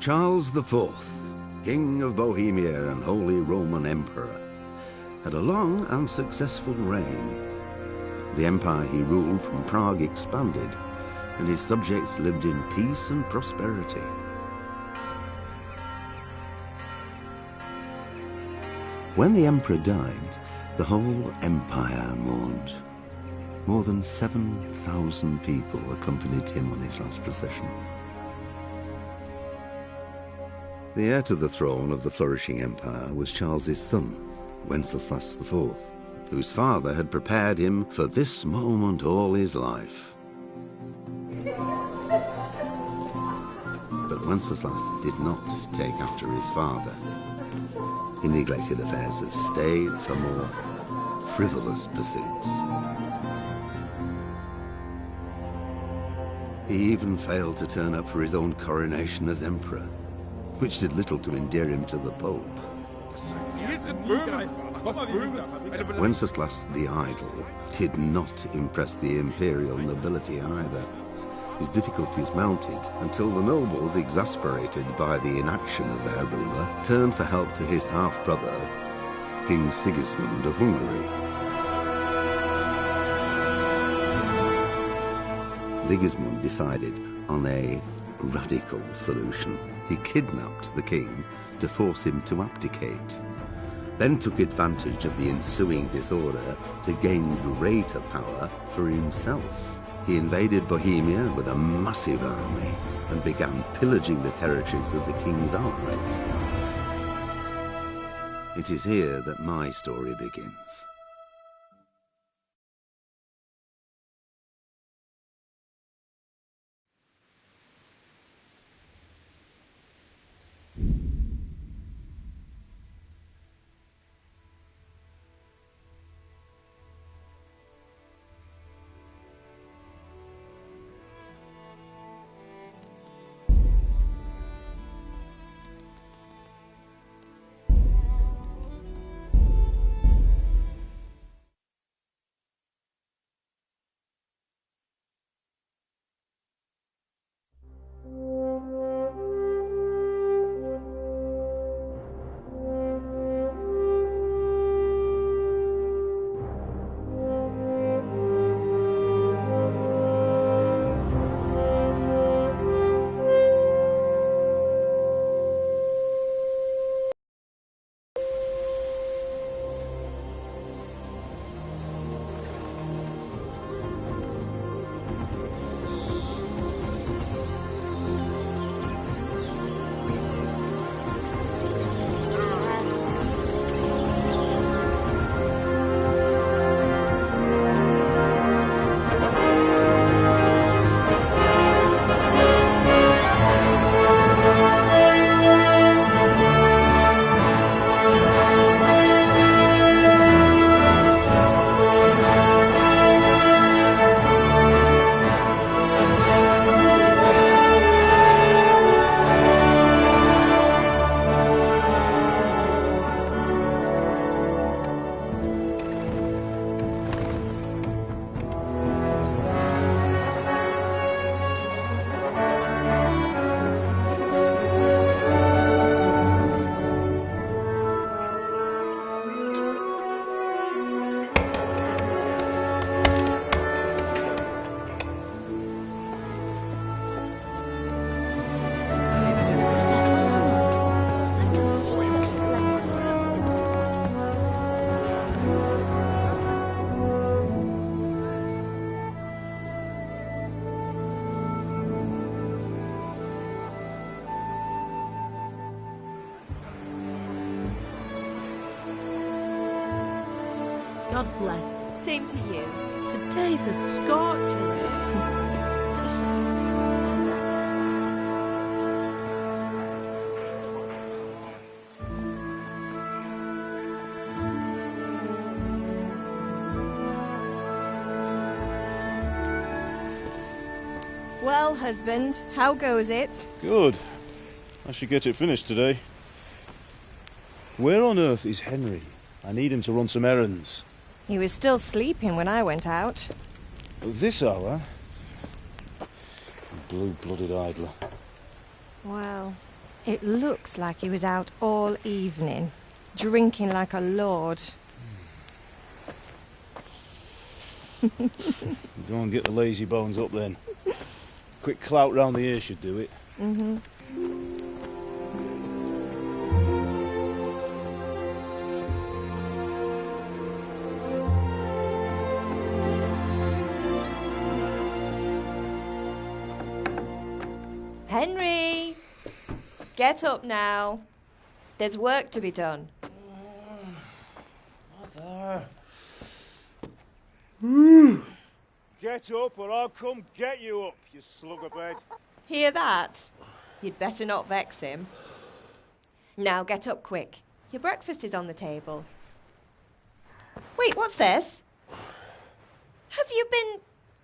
Charles IV, King of Bohemia and Holy Roman Emperor, had a long and successful reign. The empire he ruled from Prague expanded, and his subjects lived in peace and prosperity. When the emperor died, the whole empire mourned. More than 7,000 people accompanied him on his last procession. The heir to the throne of the flourishing empire was Charles's son, Wenceslas IV, whose father had prepared him for this moment all his life. But Wenceslas did not take after his father. He neglected affairs of state for more frivolous pursuits. He even failed to turn up for his own coronation as emperor, which did little to endear him to the Pope. Wenceslas the Idle did not impress the imperial nobility either. His difficulties mounted until the nobles, exasperated by the inaction of their ruler, turned for help to his half-brother, King Sigismund of Hungary. Sigismund decided on a radical solution. He kidnapped the king to force him to abdicate, then took advantage of the ensuing disorder to gain greater power for himself. He invaded Bohemia with a massive army and began pillaging the territories of the king's allies. It is here that my story begins. God bless. Same to you. Today's a scorcher. Well, husband, how goes it? Good. I should get it finished today. Where on earth is Henry? I need him to run some errands. He was still sleeping when I went out. At this hour? Blue-blooded idler. Well, It looks like he was out all evening, drinking like a lord. Go and get the lazy bones up then. Quick clout round the ear should do it. Mm-hmm. Henry! Get up now. There's work to be done. Mother. Get up or I'll come get you up, you slug of bed. Hear that? You'd better not vex him. Now get up quick. Your breakfast is on the table. Wait, what's this? Have you been...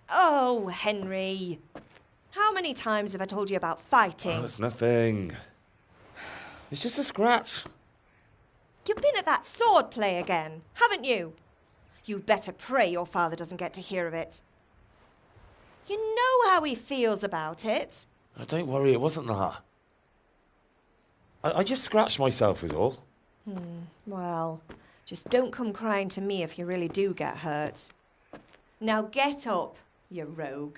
Oh, Henry. How many times have I told you about fighting? Oh, it's nothing. It's just a scratch. You've been at that sword play again, haven't you? You'd better pray your father doesn't get to hear of it. You know how he feels about it. Oh, don't worry, it wasn't that. I just scratched myself is all. Well, just don't come crying to me if you really do get hurt. Now get up, you rogue.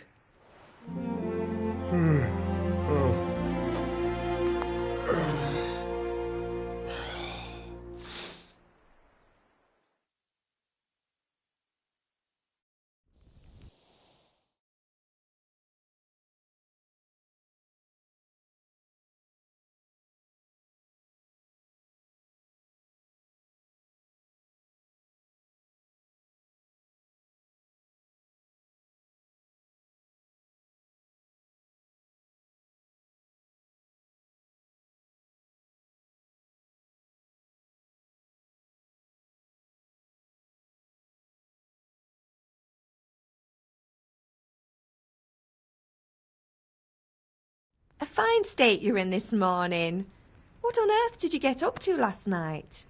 A fine state you're in this morning. What on earth did you get up to last night?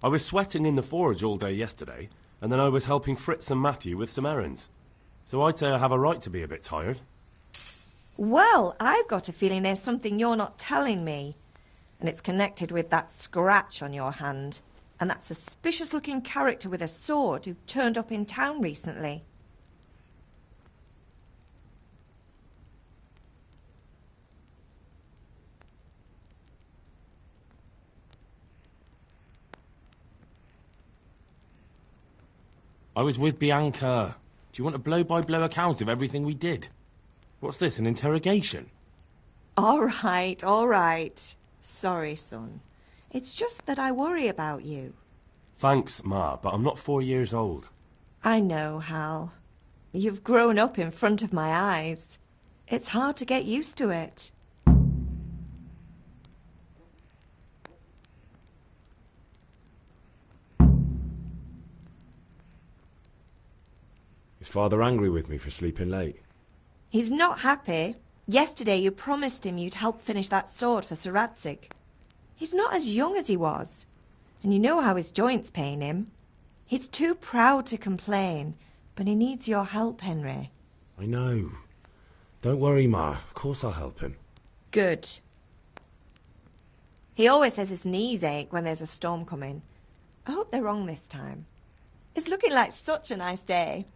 I was sweating in the forge all day yesterday, and then I was helping Fritz and Matthew with some errands. So I'd say I have a right to be a bit tired. Well, I've got a feeling there's something you're not telling me. And it's connected with that scratch on your hand. And that suspicious-looking character with a sword who turned up in town recently. I was with Bianca. Do you want a blow-by-blow account of everything we did? What's this, an interrogation? All right. Sorry, son. It's just that I worry about you. Thanks, Ma, but I'm not 4 years old. I know, Hal. You've grown up in front of my eyes. It's hard to get used to it. Is Father angry with me for sleeping late? He's not happy. Yesterday you promised him you'd help finish that sword for Sir Radzig. He's not as young as he was, and you know how his joints pain him. He's too proud to complain, but he needs your help, Henry. I know. Don't worry, Ma. Of course I'll help him. Good. He always says his knees ache when there's a storm coming. I hope they're wrong this time. It's looking like such a nice day.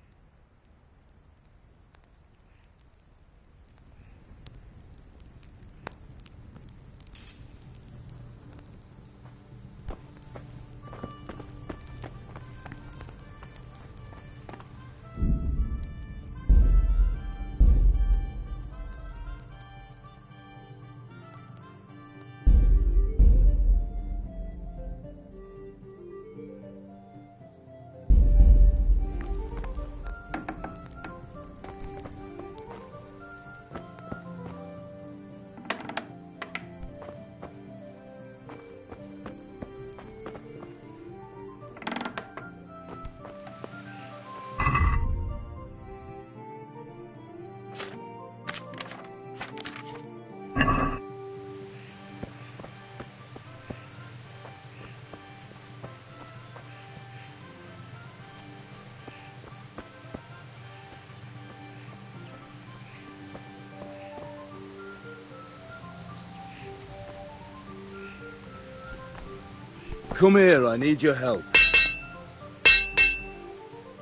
Come here, I need your help.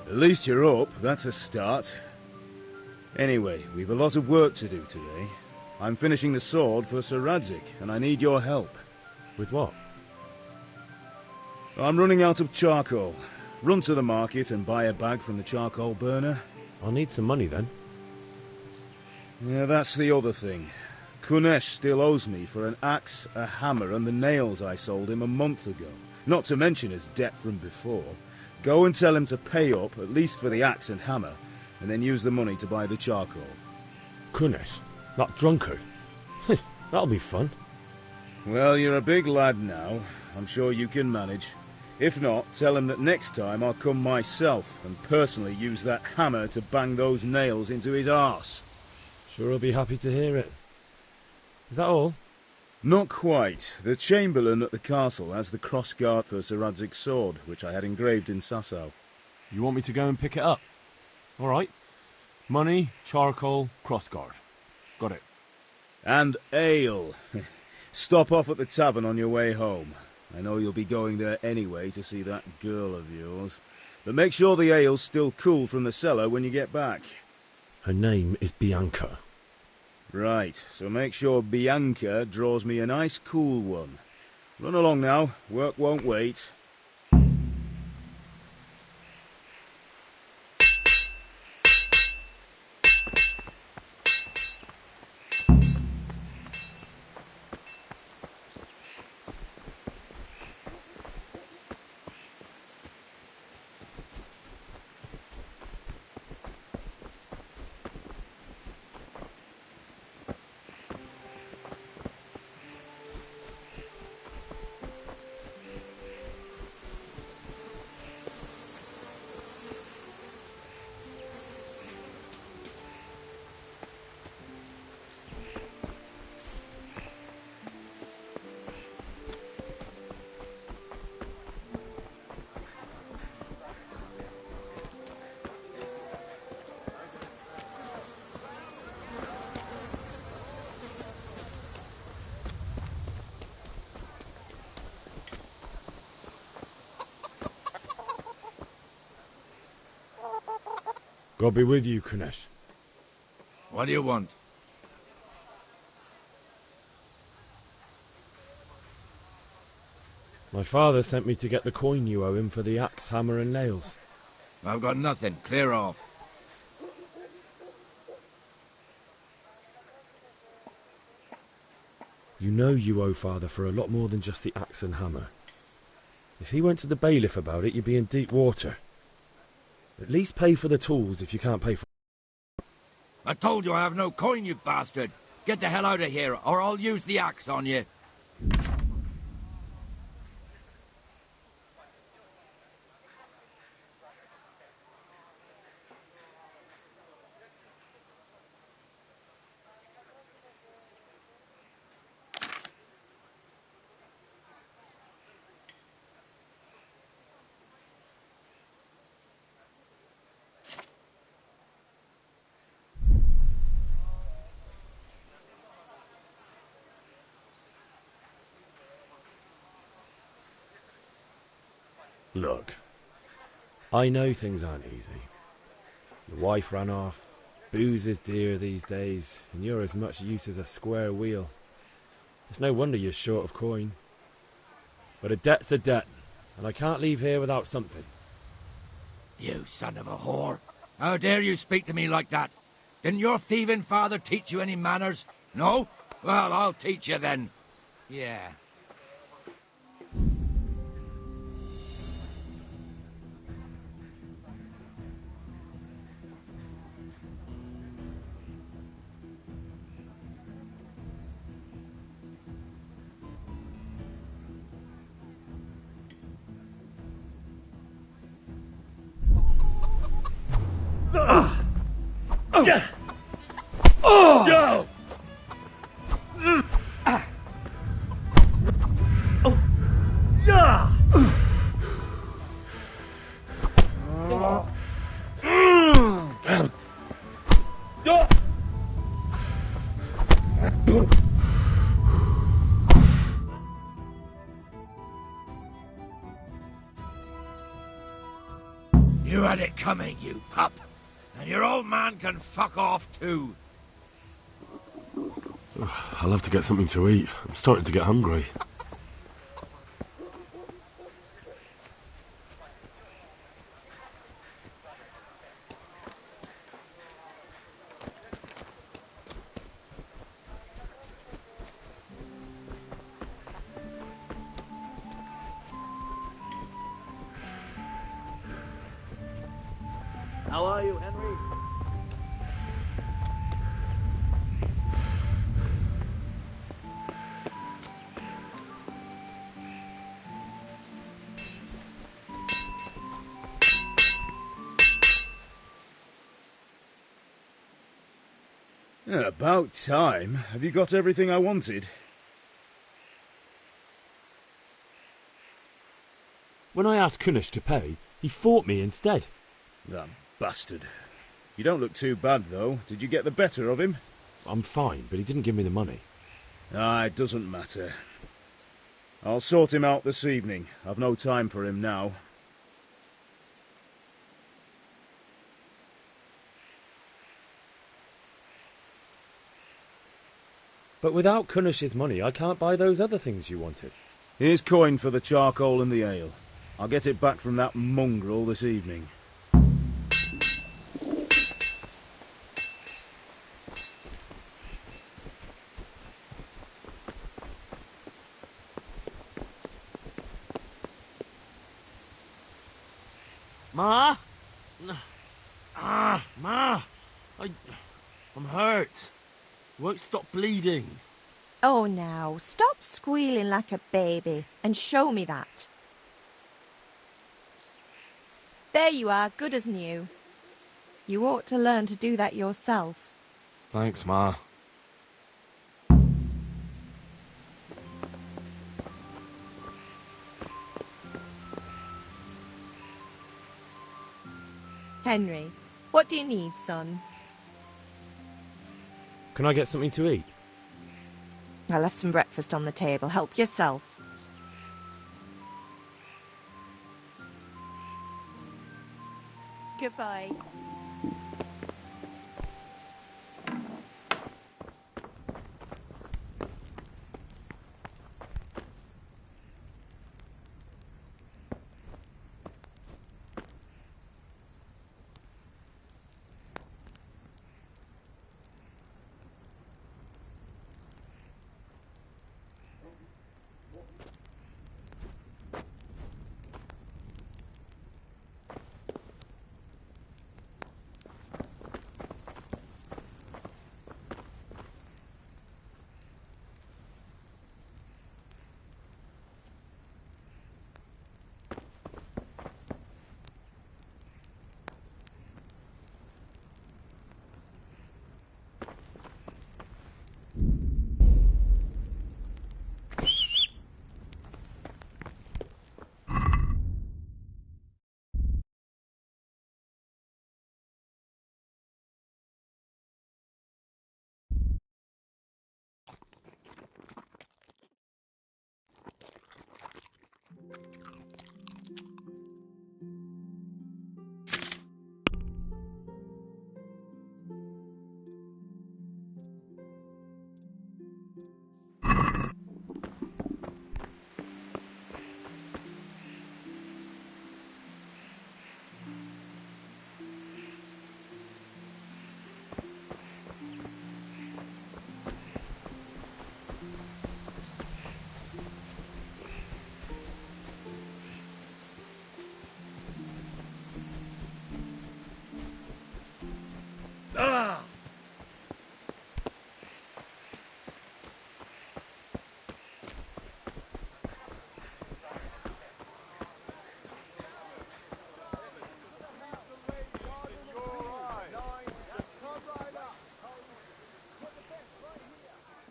At least you're up, that's a start. Anyway, we've a lot of work to do today. I'm finishing the sword for Sir Radzig, and I need your help. With what? I'm running out of charcoal. Run to the market and buy a bag from the charcoal burner. I'll need some money then. Yeah, that's the other thing. Kunesh still owes me for an axe, a hammer, and the nails I sold him a month ago. Not to mention his debt from before. Go and tell him to pay up, at least for the axe and hammer, and then use the money to buy the charcoal. Kunesh? That drunkard? That'll be fun. Well, you're a big lad now. I'm sure you can manage. If not, tell him that next time I'll come myself and personally use that hammer to bang those nails into his arse. Sure he'll be happy to hear it. Is that all? Not quite. The Chamberlain at the castle has the crossguard for Sir Radzig's sword, which I had engraved in Sasau. You want me to go and pick it up? All right. Money, charcoal, crossguard. Got it. And ale. Stop off at the tavern on your way home. I know you'll be going there anyway to see that girl of yours. But make sure the ale's still cool from the cellar when you get back. Her name is Bianca. Right, so make sure Bianca draws me a nice cool one. Run along now, work won't wait. God be with you, Kunesh. What do you want? My father sent me to get the coin you owe him for the axe, hammer and nails. I've got nothing. Clear off. You know you owe father for a lot more than just the axe and hammer. If he went to the bailiff about it, you'd be in deep water. At least pay for the tools if you can't pay for... I told you I have no coin, you bastard. Get the hell out of here, or I'll use the axe on you. Look, I know things aren't easy. Your wife ran off, booze is dear these days, and you're as much use as a square wheel. It's no wonder you're short of coin. But a debt's a debt, and I can't leave here without something. You son of a whore. How dare you speak to me like that? Didn't your thieving father teach you any manners? No? Well, I'll teach you then. Yeah. Go! You had it coming, you pup. And your old man can fuck off too. I'll have to get something to eat. I'm starting to get hungry. How are you, Henry? Yeah, about time. Have you got everything I wanted? When I asked Kunish to pay, he fought me instead. That bastard. You don't look too bad, though. Did you get the better of him? I'm fine, but he didn't give me the money. Ah, it doesn't matter. I'll sort him out this evening. I've no time for him now. But without Kunish's money, I can't buy those other things you wanted. Here's coin for the charcoal and the ale. I'll get it back from that mongrel this evening. Ma? Ma! I'm hurt. Won't stop bleeding. Oh, now, stop squealing like a baby and show me that. There you are, good as new. You ought to learn to do that yourself. Thanks, Ma. Henry, what do you need, son? Can I get something to eat? I left some breakfast on the table. Help yourself. Goodbye.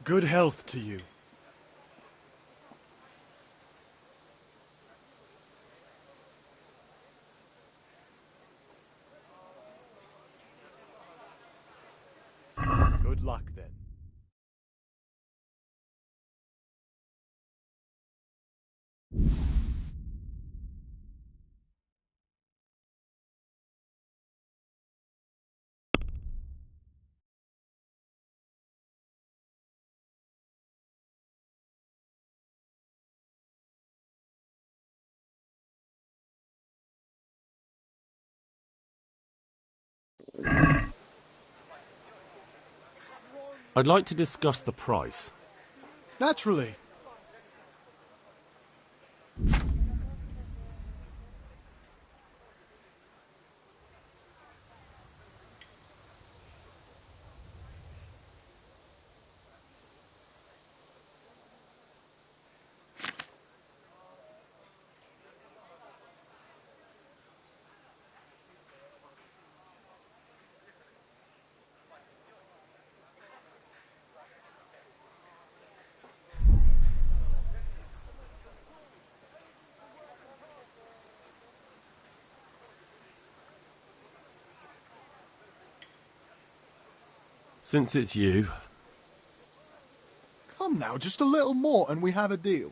Good health to you. Good luck then. I'd like to discuss the price. Naturally. Since it's you, Come now, just a little more and we have a deal.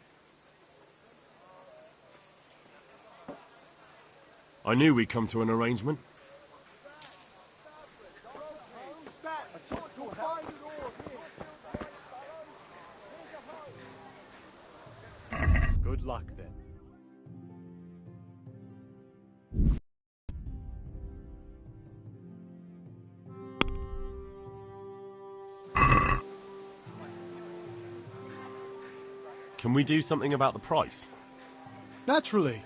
I knew we'd come to an arrangement. Good luck then. Can we do something about the price? Naturally.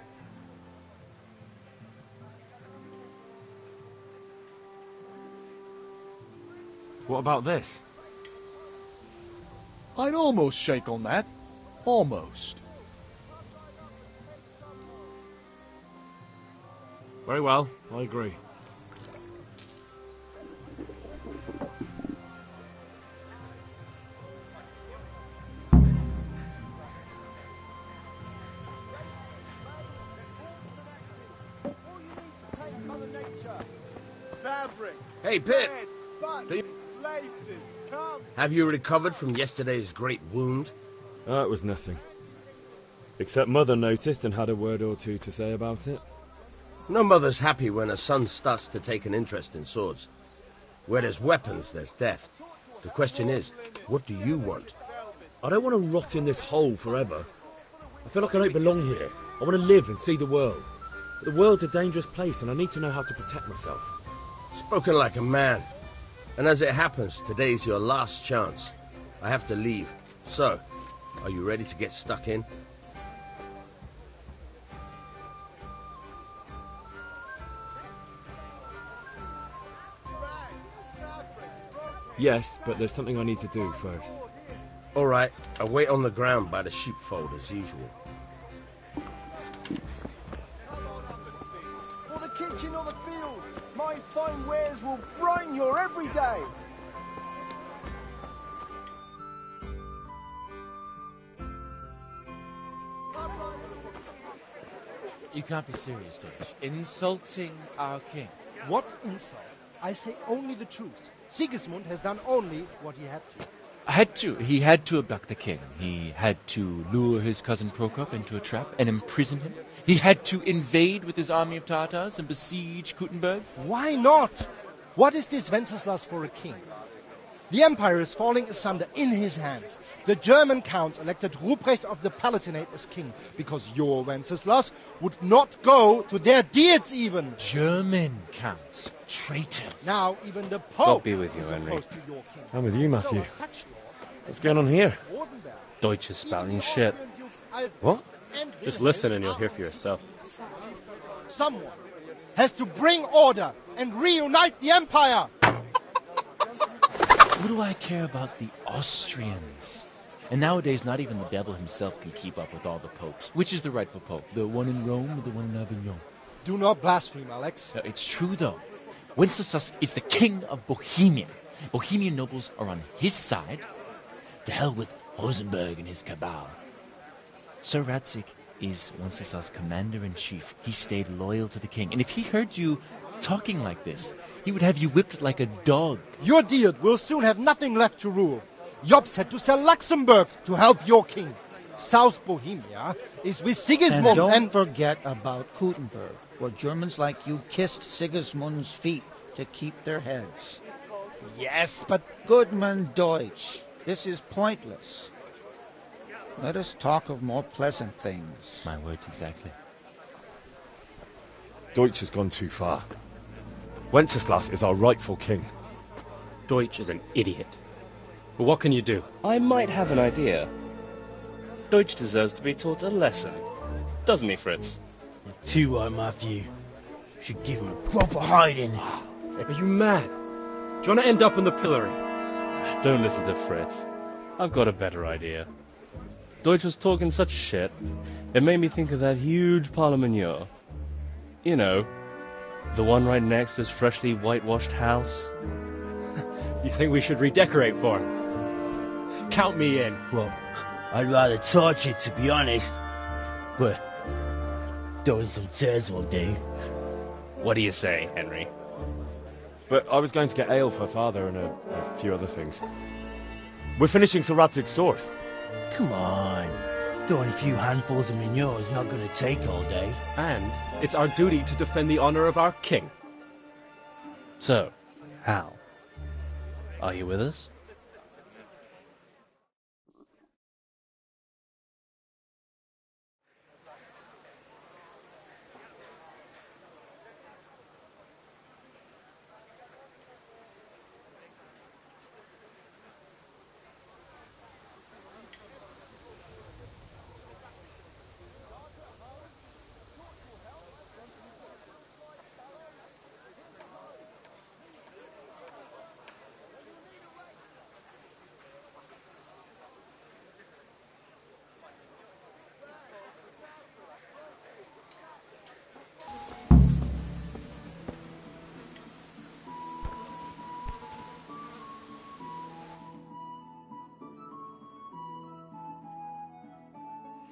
What about this? I'd almost shake on that. Almost. Very well, I agree. Hey, Pip! Have you recovered from yesterday's great wound? It was nothing. Except Mother noticed and had a word or two to say about it. No mother's happy when her son starts to take an interest in swords. Where there's weapons, there's death. The question is, what do you want? I don't want to rot in this hole forever. I feel like I don't belong here. I want to live and see the world. But the world's a dangerous place and I need to know how to protect myself. Spoken like a man. And as it happens, today's your last chance. I have to leave. So, are you ready to get stuck in? Yes, but there's something I need to do first. All right, I'll wait on the ground by the sheepfold as usual. For the kitchen or the field, my fine wares will brighten your every day. You can't be serious, Deutsch. Insulting our king. What insult? I say only the truth. Sigismund has done only what he had to. He had to abduct the king. He had to lure his cousin Prokop into a trap and imprison him. He had to invade with his army of Tatars and besiege Kuttenberg. Why not? What is this Wenceslas for a king? The empire is falling asunder in his hands. The German counts elected Ruprecht of the Palatinate as king because your Wenceslas would not go to their deeds even. German counts. Traitors. Now even the Pope God be with you, Henry. I'm with you, Matthew. What's going on here? Deutsch is spouting shit. What? Just listen and you'll hear for yourself. Someone has to bring order and reunite the empire. What do I care about the Austrians? And nowadays, not even the devil himself can keep up with all the popes. Which is the rightful pope? The one in Rome or the one in Avignon? Do not blaspheme, Alex. No, it's true, though. Wenceslas is the king of Bohemia. Bohemian nobles are on his side. To hell with Rosenberg and his cabal. Sir Radzik is Wenceslas' commander-in-chief. He stayed loyal to the king. And if he heard you talking like this, he would have you whipped like a dog. Your Diet will soon have nothing left to rule. Jobst had to sell Luxembourg to help your king. South Bohemia is with Sigismund and don't forget about Kuttenberg, where Germans like you kissed Sigismund's feet to keep their heads. Yes, but... Goodman Deutsch, this is pointless. Let us talk of more pleasant things. My words exactly. Deutsch has gone too far. Wenceslas is our rightful king. Deutsch is an idiot. But what can you do? I might have an idea. Deutsch deserves to be taught a lesson. Doesn't he, Fritz? Too right, Matthew. Should give him a proper hiding. Are you mad? Do you want to end up on the pillory? Don't listen to Fritz. I've got a better idea. Deutsch was talking such shit, it made me think of that huge parliament. You know, the one right next to his freshly whitewashed house. You think we should redecorate for him? Count me in. Well, I'd rather torch it, to be honest. But throwing some tears will do. What do you say, Henry? But I was going to get ale for Father and a few other things. We're finishing Sir Radzig's sword. Come on. Throwing a few handfuls of manure is not going to take all day. And it's our duty to defend the honor of our king. So, Hal, are you with us?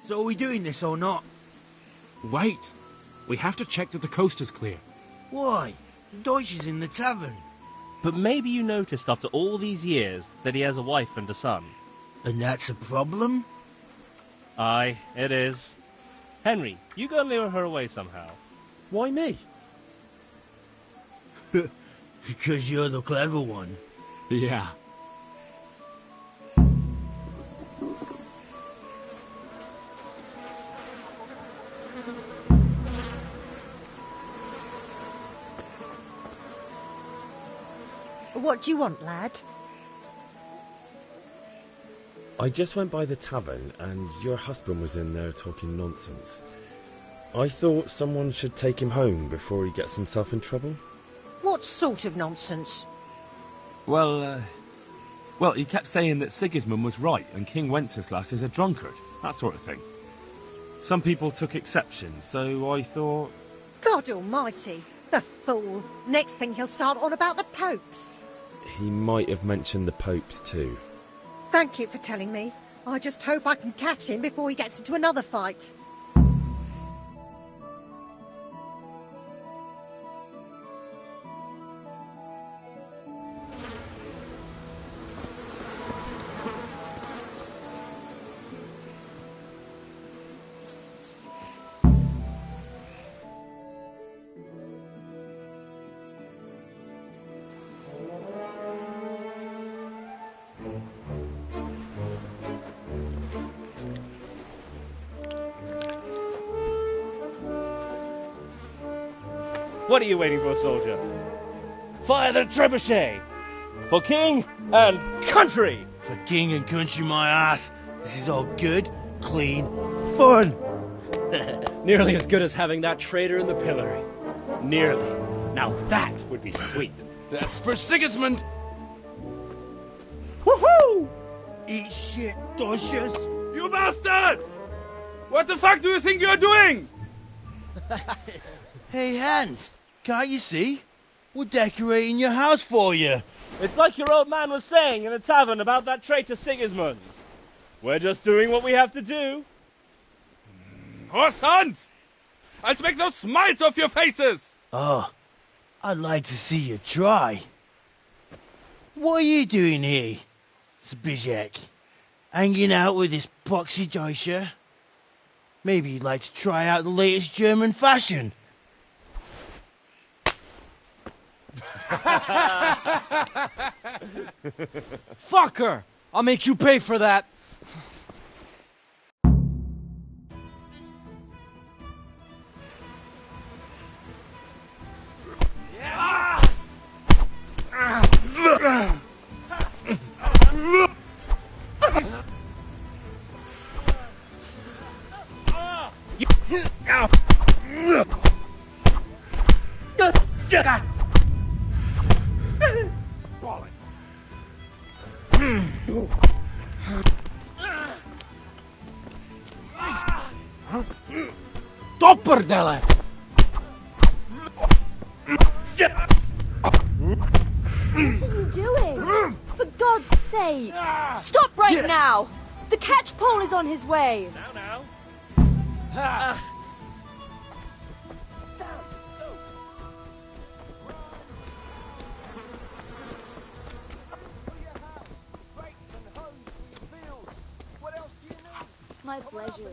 So are we doing this or not? Wait. We have to check that the coast is clear. Why? Deutsch is in the tavern. But maybe you noticed after all these years that he has a wife and a son. And that's a problem? Aye, it is. Henry, you go and lure her away somehow. Why me? Because you're the clever one. Yeah. What do you want, lad? I just went by the tavern and your husband was in there talking nonsense. I thought someone should take him home before he gets himself in trouble. What sort of nonsense? Well, he kept saying that Sigismund was right and King Wenceslas is a drunkard, that sort of thing. Some people took exception, so I thought... God almighty, the fool. Next thing he'll start on about the popes. He might have mentioned the popes too. Thank you for telling me. I just hope I can catch him before he gets into another fight. What are you waiting for, soldier? Fire the trebuchet! For king and country! For king and country, my ass. This is all good, clean, fun. Nearly as good as having that traitor in the pillory. Nearly. Now that would be sweet. That's for Sigismund! Woohoo! Eat shit, Deutsches. You bastards! What the fuck do you think you're doing? Hey, Hans, can't you see? We're decorating your house for you. It's like your old man was saying in the tavern about that traitor Sigismund. We're just doing what we have to do. Oh, sons! I'll make those smiles off your faces! Oh, I'd like to see you try. What are you doing here, Zbigniew? Hanging out with this poxy Deutscher? Maybe you'd like to try out the latest German fashion. Fucker! I'll make you pay for that. Dopperdelle! What are you doing? For God's sake! Stop right now! The catch pole is on his way! Now. My pleasure.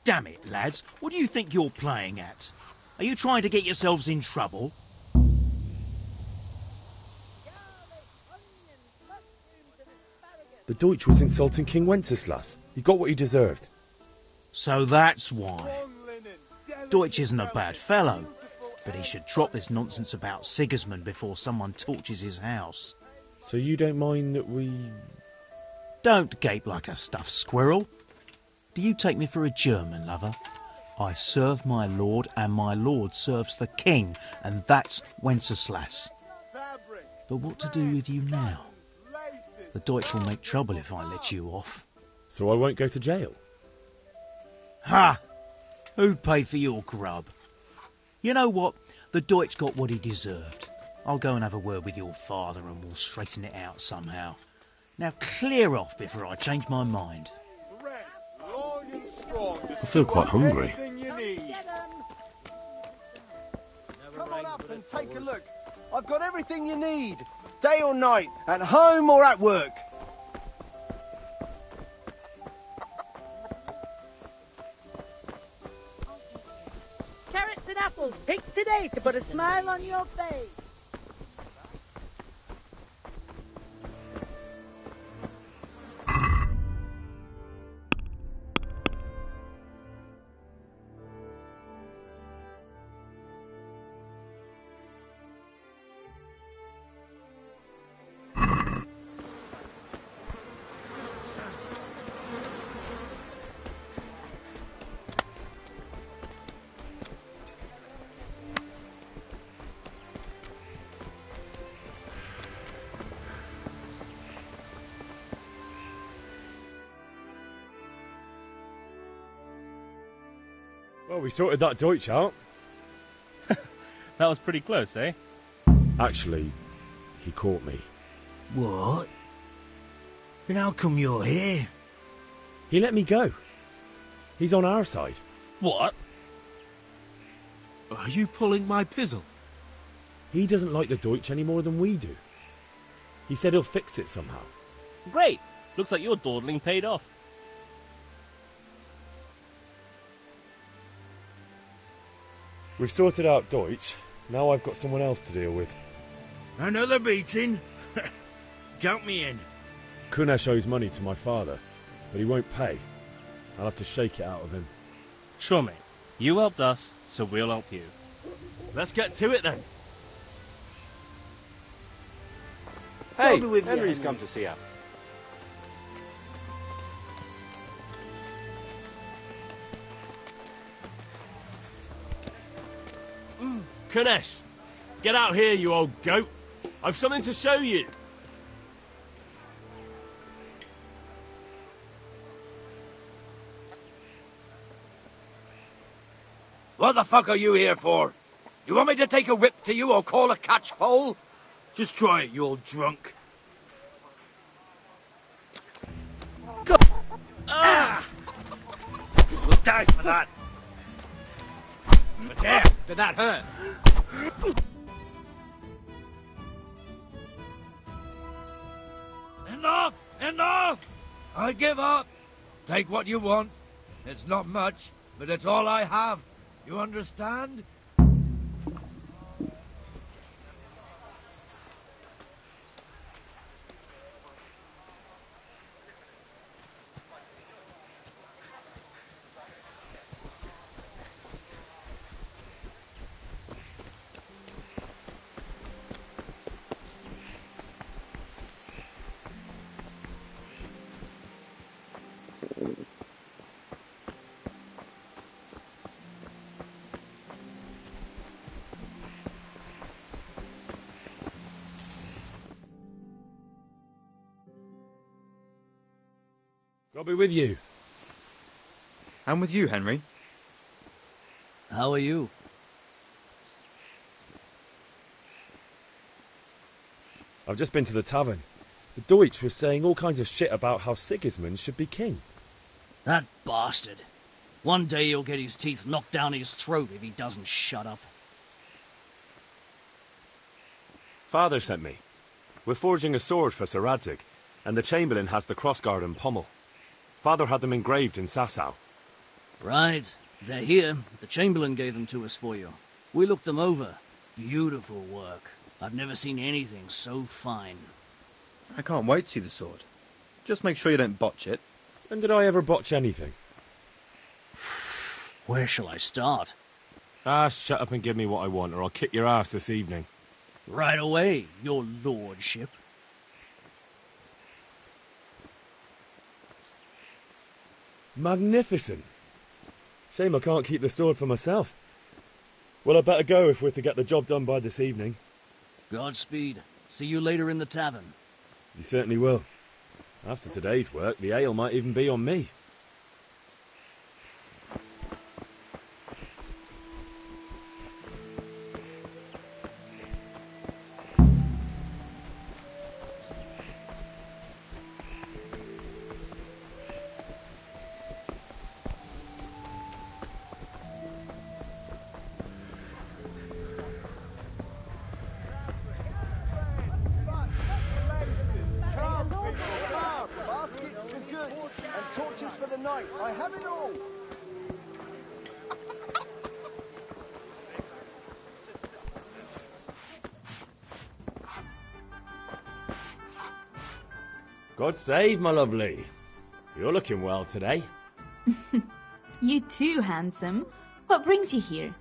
Damn it, lads. What do you think you're playing at? Are you trying to get yourselves in trouble? The Deutsch was insulting King Wenceslas. He got what he deserved. So that's why. Deutsch isn't a bad fellow, but he should drop this nonsense about Sigismund before someone torches his house. So you don't mind that we... Don't gape like a stuffed squirrel. Do you take me for a German, lover? I serve my lord, and my lord serves the king, and that's Wenceslas. But what to do with you now? The Deutsch will make trouble if I let you off. So I won't go to jail? Ha! Who'd pay for your grub? You know what? The Deutsch got what he deserved. I'll go and have a word with your father and we'll straighten it out somehow. Now clear off before I change my mind. I feel quite hungry. Come on up and take a look. I've got everything you need, day or night, at home or at work. Carrots and apples picked today to put a smile on your face. Well, we sorted that Deutsch out. That was pretty close, eh? Actually, he caught me. What? And how come you're here? He let me go. He's on our side. What? Are you pulling my pizzle? He doesn't like the Deutsch any more than we do. He said he'll fix it somehow. Great! Looks like your dawdling paid off. We've sorted out Deutsch. Now I've got someone else to deal with. Another beating? Count me in. Kunesh owes money to my father, but he won't pay. I'll have to shake it out of him. Sure, mate. You helped us, so we'll help you. Let's get to it then. Hey, Don't be with you, Henry's Henry. come to see us. Kunesh, get out here, you old goat. I've something to show you. What the fuck are you here for? You want me to take a whip to you or call a catchpole? Just try it, you old drunk. Go. Ah! You'll die for that. But damn, did that hurt? Enough! Enough! I give up. Take what you want. It's not much, but it's all I have. You understand? God be with you. And with you, Henry. How are you? I've just been to the tavern. The Deutsch was saying all kinds of shit about how Sigismund should be king. That bastard. One day he'll get his teeth knocked down his throat if he doesn't shut up. Father sent me. We're forging a sword for Sir Radzig, and the Chamberlain has the crossguard and pommel. Father had them engraved in Sasau. Right. They're here. The Chamberlain gave them to us for you. We looked them over. Beautiful work. I've never seen anything so fine. I can't wait to see the sword. Just make sure you don't botch it. When did I ever botch anything? Where shall I start? Shut up and give me what I want, or I'll kick your ass this evening. Right away, your lordship. Magnificent. Shame I can't keep the sword for myself. Well, I better go if we're to get the job done by this evening. Godspeed. See you later in the tavern. You certainly will. After today's work, the ale might even be on me. I have it all. God save, my lovely. You're looking well today. You too, handsome. What brings you here?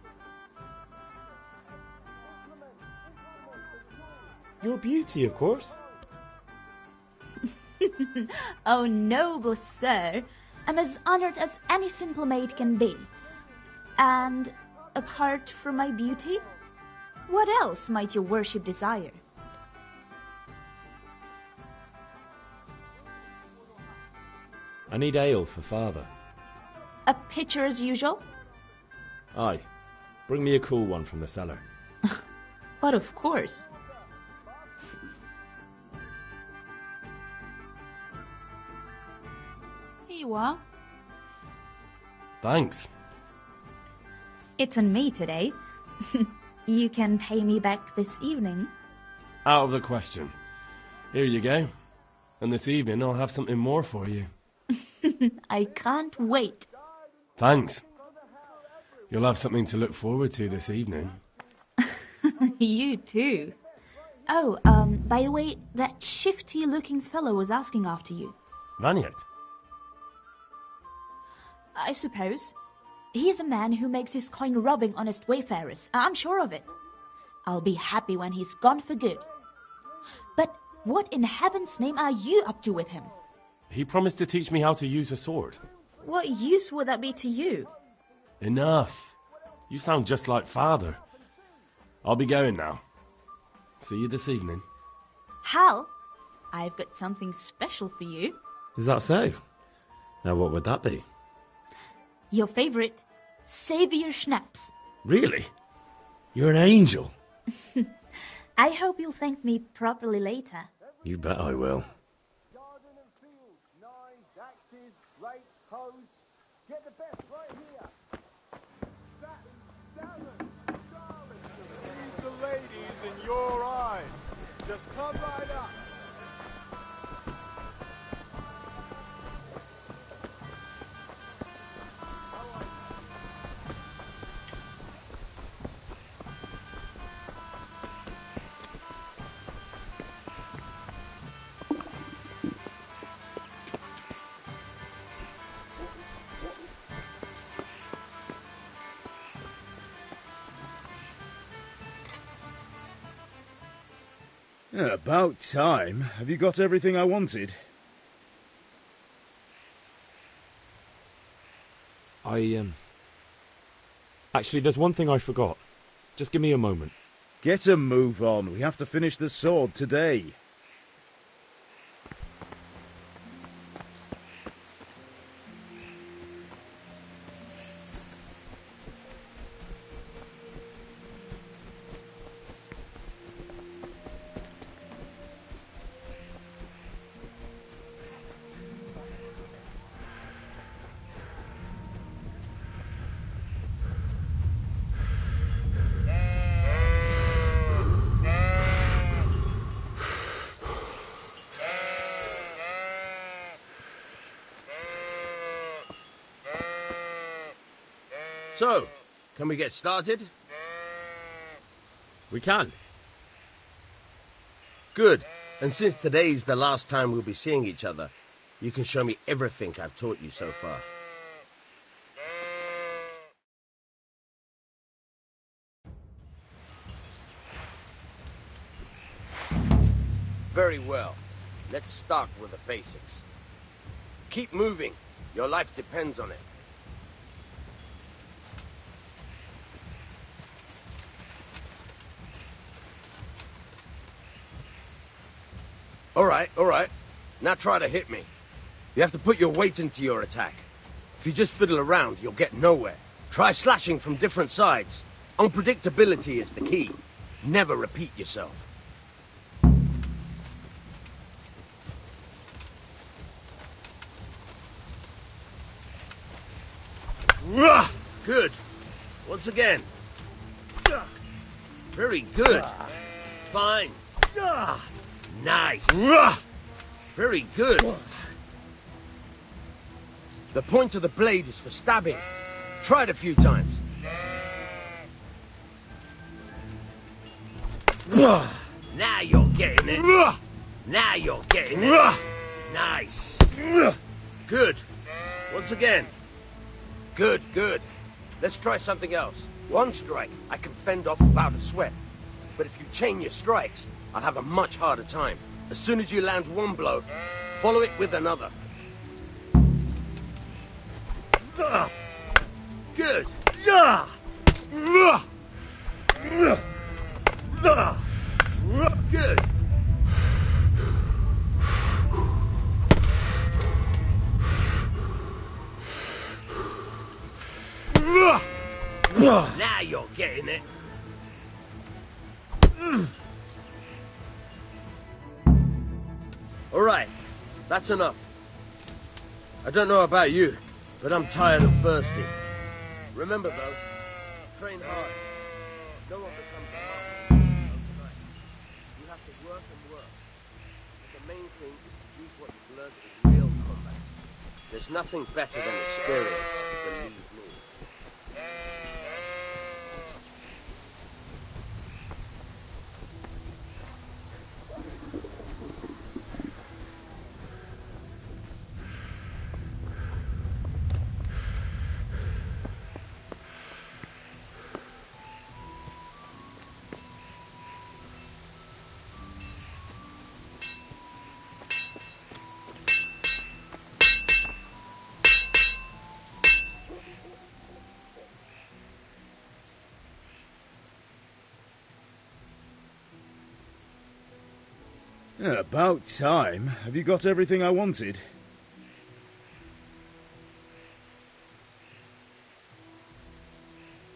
Your beauty, of course. Oh, noble sir. I'm as honored as any simple maid can be. And apart from my beauty, what else might your worship desire? I need ale for father. A pitcher as usual? Aye. Bring me a cool one from the cellar. But of course. Here you are. Thanks. It's on me today. You can pay me back this evening. Out of the question. Here you go. And this evening I'll have something more for you. I can't wait. Thanks. You'll have something to look forward to this evening. You too. Oh, by the way, that shifty-looking fellow was asking after you. Vaniak? I suppose. He's a man who makes his coin robbing honest wayfarers. I'm sure of it. I'll be happy when he's gone for good. But what in heaven's name are you up to with him? He promised to teach me how to use a sword. What use would that be to you? Enough. You sound just like father. I'll be going now. See you this evening. Hal, I've got something special for you. Is that so? Now what would that be? Your favorite, Savior Schnapps. Really? You're an angel. I hope you'll thank me properly later. You bet I will. Garden and fields, knives, axes, rakes, hoes. Get the best right here. That is Darren, darling. Use the ladies in your eyes. Just come right up. About time. Have you got everything I wanted? Actually, there's one thing I forgot. Just give me a moment. Get a move on. We have to finish the sword today. So, can we get started? We can. Good. And since today's the last time we'll be seeing each other, you can show me everything I've taught you so far. Very well. Let's start with the basics. Keep moving. Your life depends on it. All right. Now try to hit me. You have to put your weight into your attack. If you just fiddle around, you'll get nowhere. Try slashing from different sides. Unpredictability is the key. Never repeat yourself. Good. Once again. Very good. Fine. Nice. Very good. The point of the blade is for stabbing. Try it a few times. Now you're getting it. Now you're getting it. Nice. Good. Once again. Good. Let's try something else. One strike, I can fend off without a sweat. But if you chain your strikes, I'll have a much harder time. As soon as you land one blow, follow it with another. Good. Good. Now you're getting it. All right, that's enough. I don't know about you, but I'm tired and thirsty. Remember though, train hard. No one becomes a master overnight. You have to work and work. But the main thing is to use what you've learned in real combat. There's nothing better than experience, believe me. About time. Have you got everything I wanted?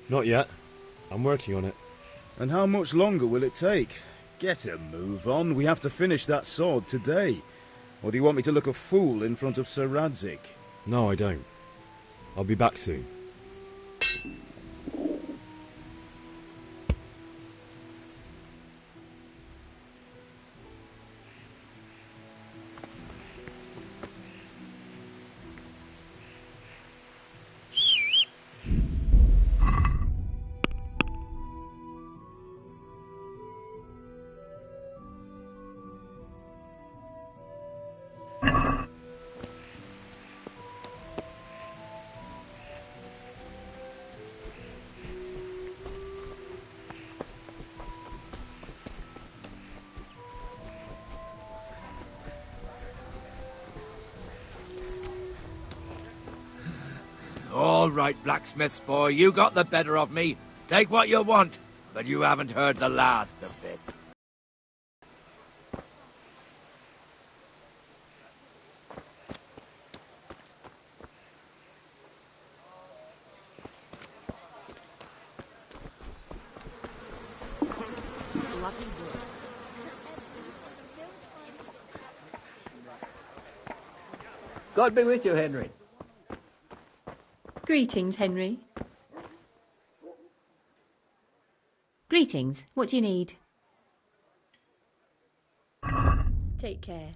Not yet. I'm working on it. And how much longer will it take? Get a move on. We have to finish that sword today. Or do you want me to look a fool in front of Sir Radzik? No, I don't. I'll be back soon. All right, blacksmith's boy, you got the better of me. Take what you want, but you haven't heard the last of this. God be with you, Henry. Greetings, Henry. Greetings. What do you need? Take care.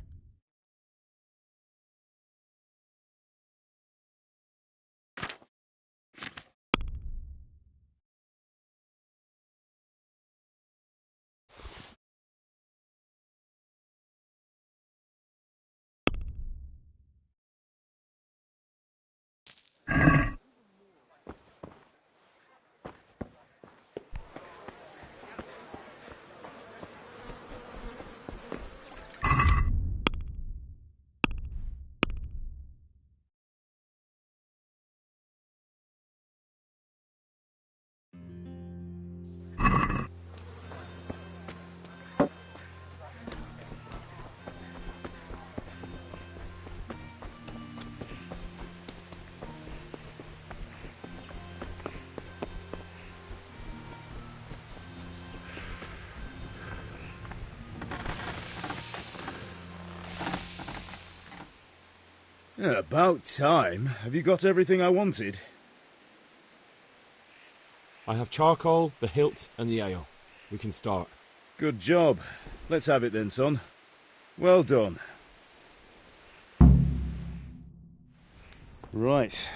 Yeah, about time. Have you got everything I wanted? I have charcoal, the hilt, and the ale. We can start. Good job. Let's have it then, son. Well done. Right.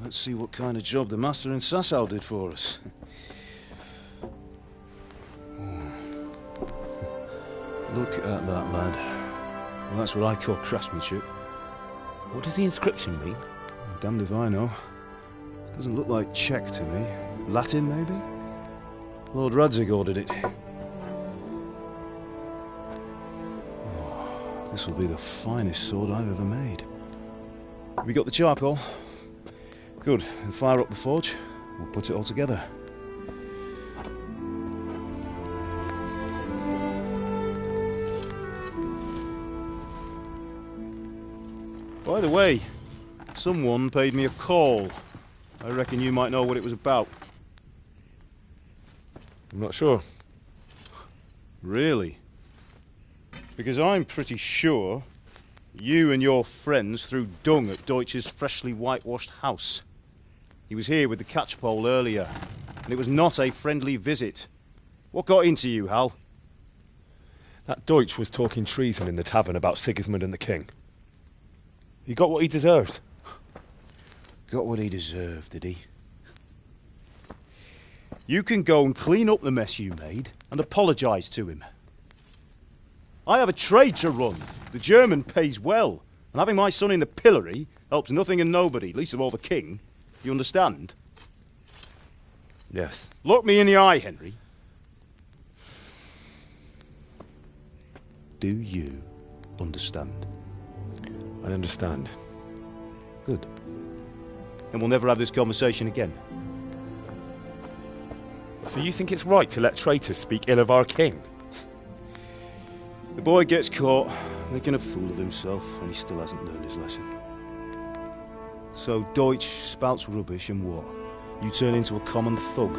Let's see what kind of job the master in Sasau did for us. Look at that, lad. Well, that's what I call craftsmanship. What does the inscription mean? Damned if I know. Doesn't look like Czech to me. Latin, maybe? Lord Radzig ordered it. Oh, this will be the finest sword I've ever made. Have you got the charcoal? Good. Then fire up the forge. We'll put it all together. By the way, someone paid me a call. I reckon you might know what it was about. I'm not sure. Really? Because I'm pretty sure you and your friends threw dung at Deutsch's freshly whitewashed house. He was here with the catchpole earlier, and it was not a friendly visit. What got into you, Hal? That Deutsch was talking treason in the tavern about Sigismund and the king. He got what he deserved. Got what he deserved, did he? You can go and clean up the mess you made and apologise to him. I have a trade to run. The German pays well, and having my son in the pillory helps nothing and nobody, least of all the king. You understand? Yes. Look me in the eye, Henry. Do you understand? I understand. Good. And we'll never have this conversation again. So you think it's right to let traitors speak ill of our king? The boy gets caught making a fool of himself, and he still hasn't learned his lesson. So Deutsch spouts rubbish, and what? You turn into a common thug.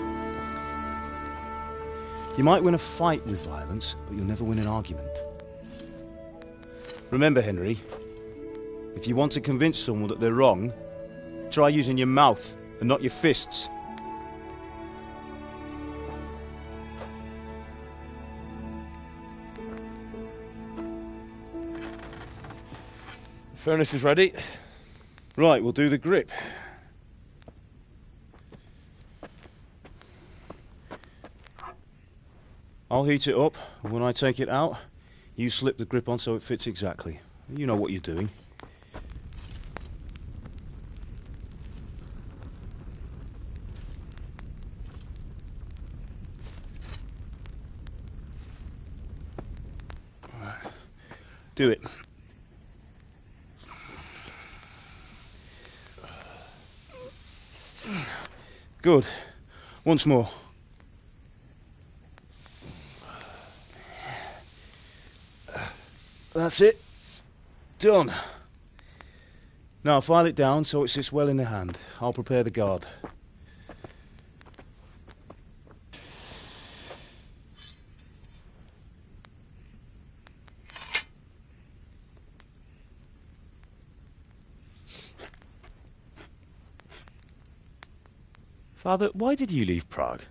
You might win a fight with violence, but you'll never win an argument. Remember, Henry, if you want to convince someone that they're wrong, try using your mouth and not your fists. The furnace is ready. Right, we'll do the grip. I'll heat it up, and when I take it out, you slip the grip on so it fits exactly. You know what you're doing. Do it. Good. Once more. That's it. Done. Now file it down so it sits well in the hand. I'll prepare the guard. Father, why did you leave Prague?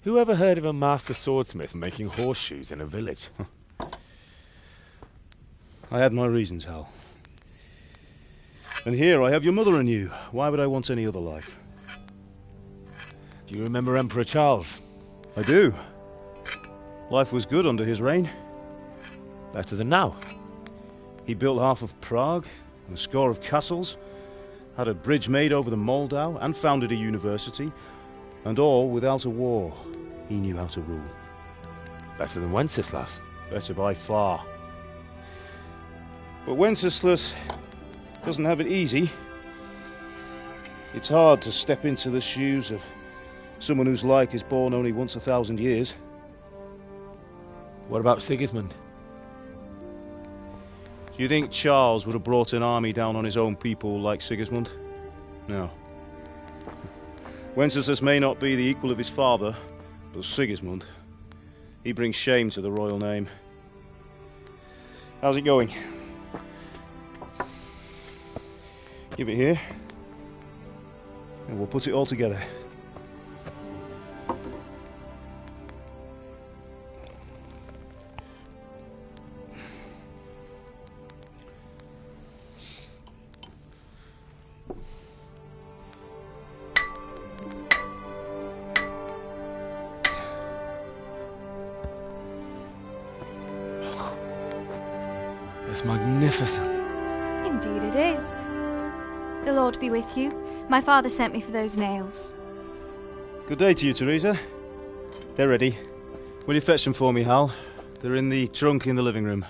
Who ever heard of a master swordsmith making horseshoes in a village? I had my reasons, Hal. And here I have your mother and you. Why would I want any other life? Do you remember Emperor Charles? I do. Life was good under his reign. Better than now. He built half of Prague, and a score of castles, had a bridge made over the Moldau, and founded a university, and all without a war. He knew how to rule. Better than Wenceslas. Better by far. But Wenceslas doesn't have it easy. It's hard to step into the shoes of someone whose like is born only once 1,000 years. What about Sigismund? Do you think Charles would have brought an army down on his own people like Sigismund? No. Wenceslas may not be the equal of his father, but Sigismund, he brings shame to the royal name. How's it going? Give it here. And we'll put it all together. It's magnificent. Indeed it is. The Lord be with you. My father sent me for those nails. Good day to you, Teresa. They're ready. Will you fetch them for me, Hal? They're in the trunk in the living room.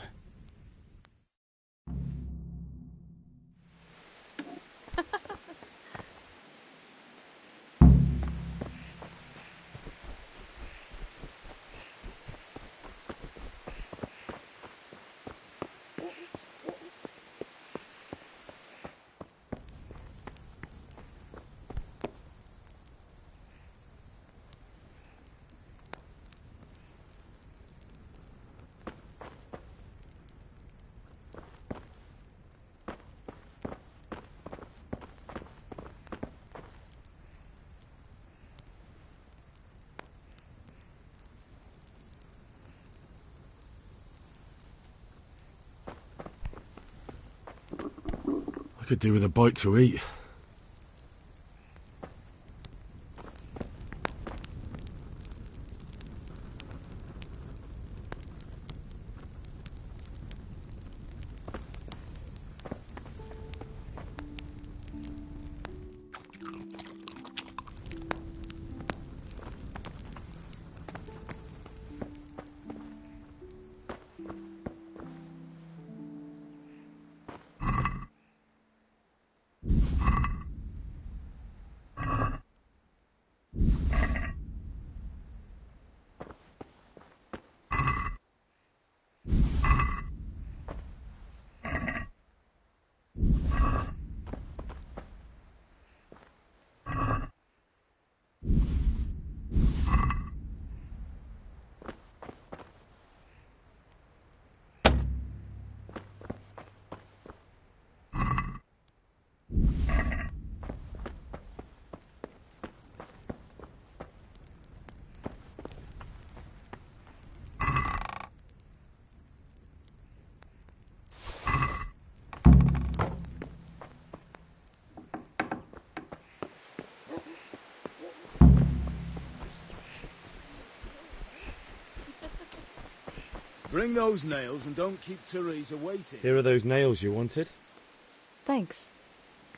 I could do with a bite to eat. Bring those nails and don't keep Teresa waiting. Here are those nails you wanted. Thanks.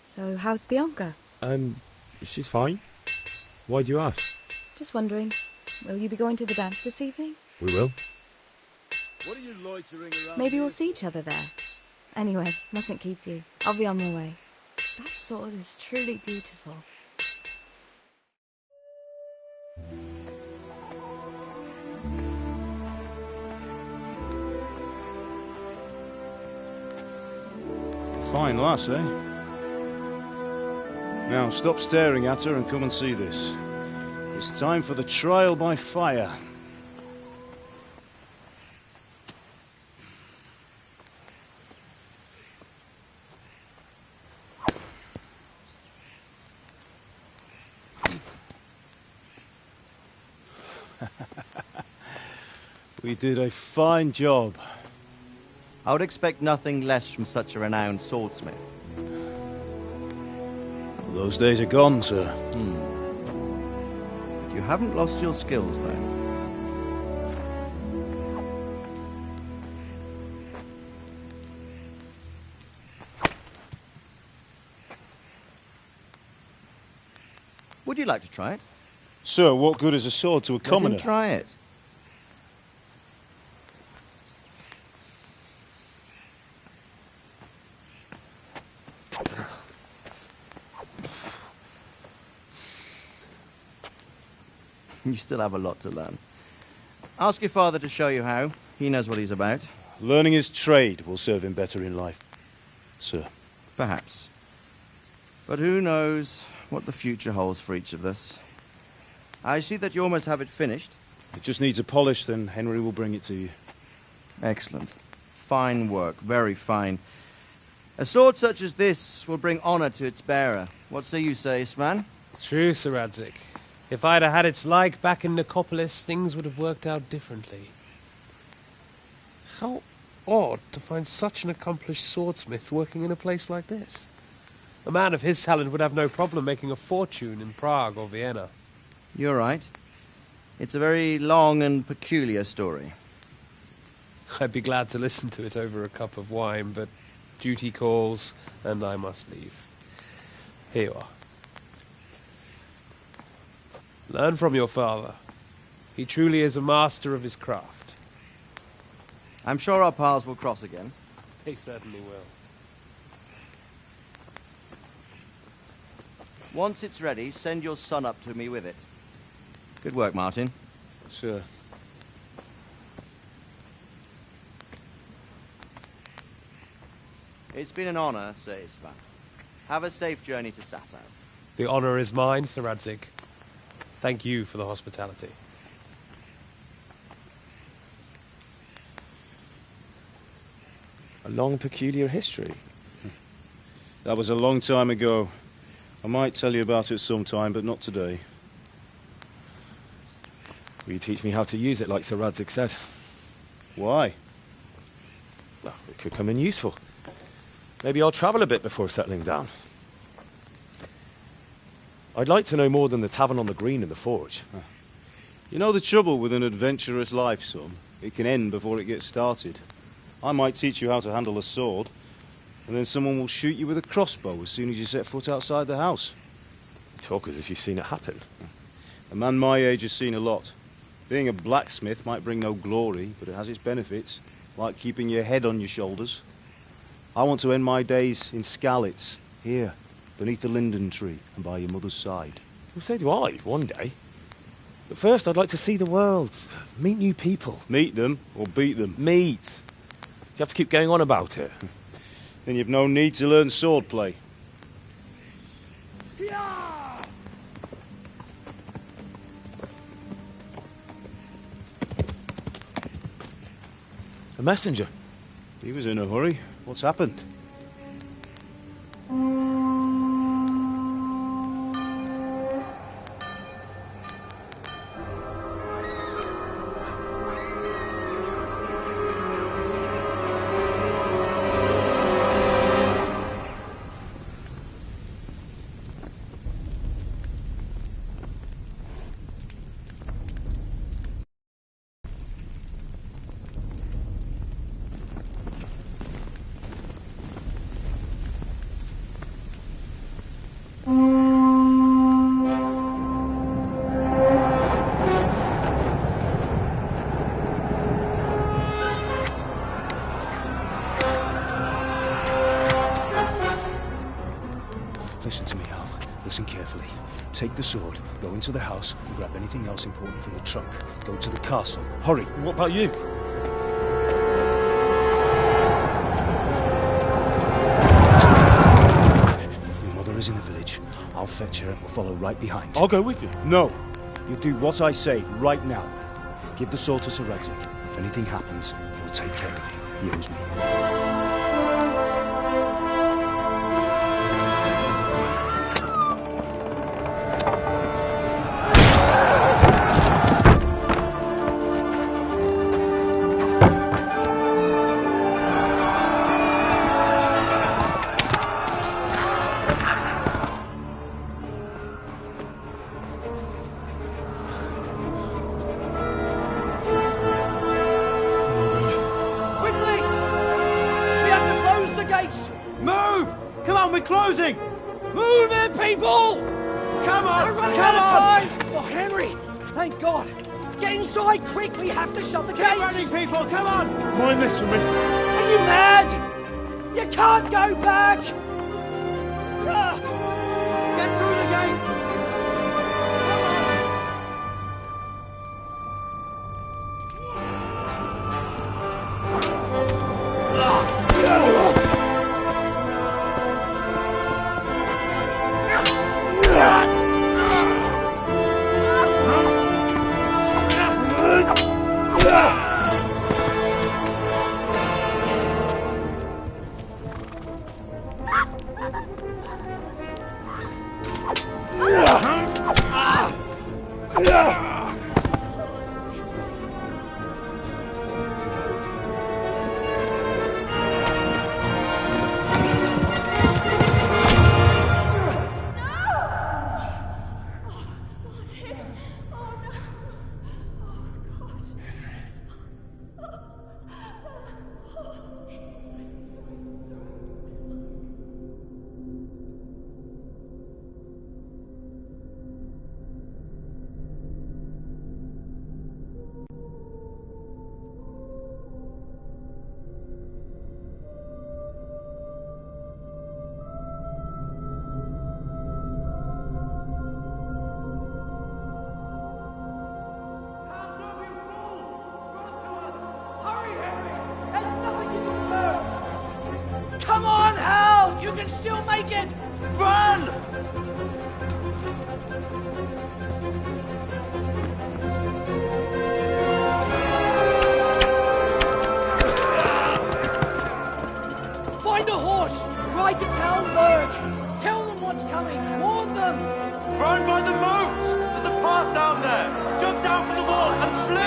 So, how's Bianca? She's fine. Why do you ask? Just wondering, will you be going to the dance this evening? We will. What are you loitering around? Maybe we'll see each other there. Anyway, mustn't keep you. I'll be on my way. That sword is truly beautiful. Fine lass, eh? Now, stop staring at her and come and see this. It's time for the trial by fire. We did a fine job. I would expect nothing less from such a renowned swordsmith. Those days are gone, sir. But you haven't lost your skills, though. Would you like to try it? Sir, what good is a sword to a commoner? Let him try it. You still have a lot to learn. Ask your father to show you how. He knows what he's about. Learning his trade will serve him better in life, sir. Perhaps. But who knows what the future holds for each of us. I see that you almost have it finished. It just needs a polish, then Henry will bring it to you. Excellent. Fine work. Very fine. A sword such as this will bring honour to its bearer. What say you, Svan? True, Sir Radzik. If I'd have had its like back in Nicopolis, things would have worked out differently. How odd to find such an accomplished swordsmith working in a place like this. A man of his talent would have no problem making a fortune in Prague or Vienna. You're right. It's a very long and peculiar story. I'd be glad to listen to it over a cup of wine, but duty calls, and I must leave. Here you are. Learn from your father. He truly is a master of his craft. I'm sure our paths will cross again. They certainly will. Once it's ready, send your son up to me with it. Good work, Martin. Sure. It's been an honour, Sir Isvan. Have a safe journey to Sasau. The honour is mine, Sir Radzik. Thank you for the hospitality. A long, peculiar history. That was a long time ago. I might tell you about it sometime, but not today. Will you teach me how to use it, like Sir Radzik said? Why? Well, it could come in useful. Maybe I'll travel a bit before settling down. I'd like to know more than the tavern on the green and the forge. You know the trouble with an adventurous life, son? It can end before it gets started. I might teach you how to handle a sword, and then someone will shoot you with a crossbow as soon as you set foot outside the house. You talk as if you've seen it happen. A man my age has seen a lot. Being a blacksmith might bring no glory, but it has its benefits, like keeping your head on your shoulders. I want to end my days in Skalitz, here, beneath the linden tree and by your mother's side. Well, so do I, one day. But first, I'd like to see the world, meet new people. Meet them or beat them? Meet. You have to keep going on about it. Then you've no need to learn swordplay. A messenger. He was in a hurry. What's happened? Listen to me, Al. Listen carefully. Take the sword, go into the house, and grab anything else important from the trunk. Go to the castle. Hurry! What about you? Your mother is in the village. I'll fetch her and we'll follow right behind. I'll go with you. No! You'll do what I say right now. Give the sword to Sir Radzik. If anything happens, he'll take care of you. He owes me. closing! Move it, people! Come on! We're running Come out on! of time! Oh, Henry! Thank God! Get inside, quick! We have to shut the Keep gates! running, people! Come on! Mind this for me. Are you mad? You can't go back! Ah. Get through the gates! Take it! Run! Find a horse! Ride to town, Berg! Tell them what's coming! Warn them! Run by the moat! There's a path down there! Jump down from the wall and flee!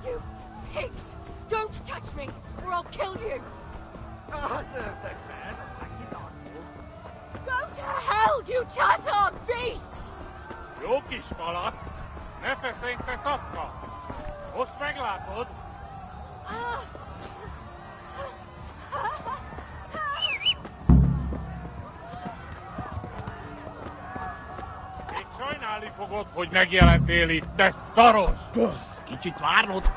You pigs! Don't touch me, or I'll kill you! Go to hell, you Tatar beast! Jókismala, ne feszénkbe kapka! Most meglátod! Még sajnálni fogod, hogy megjelentél itt, te szaros! Kicsit várnod!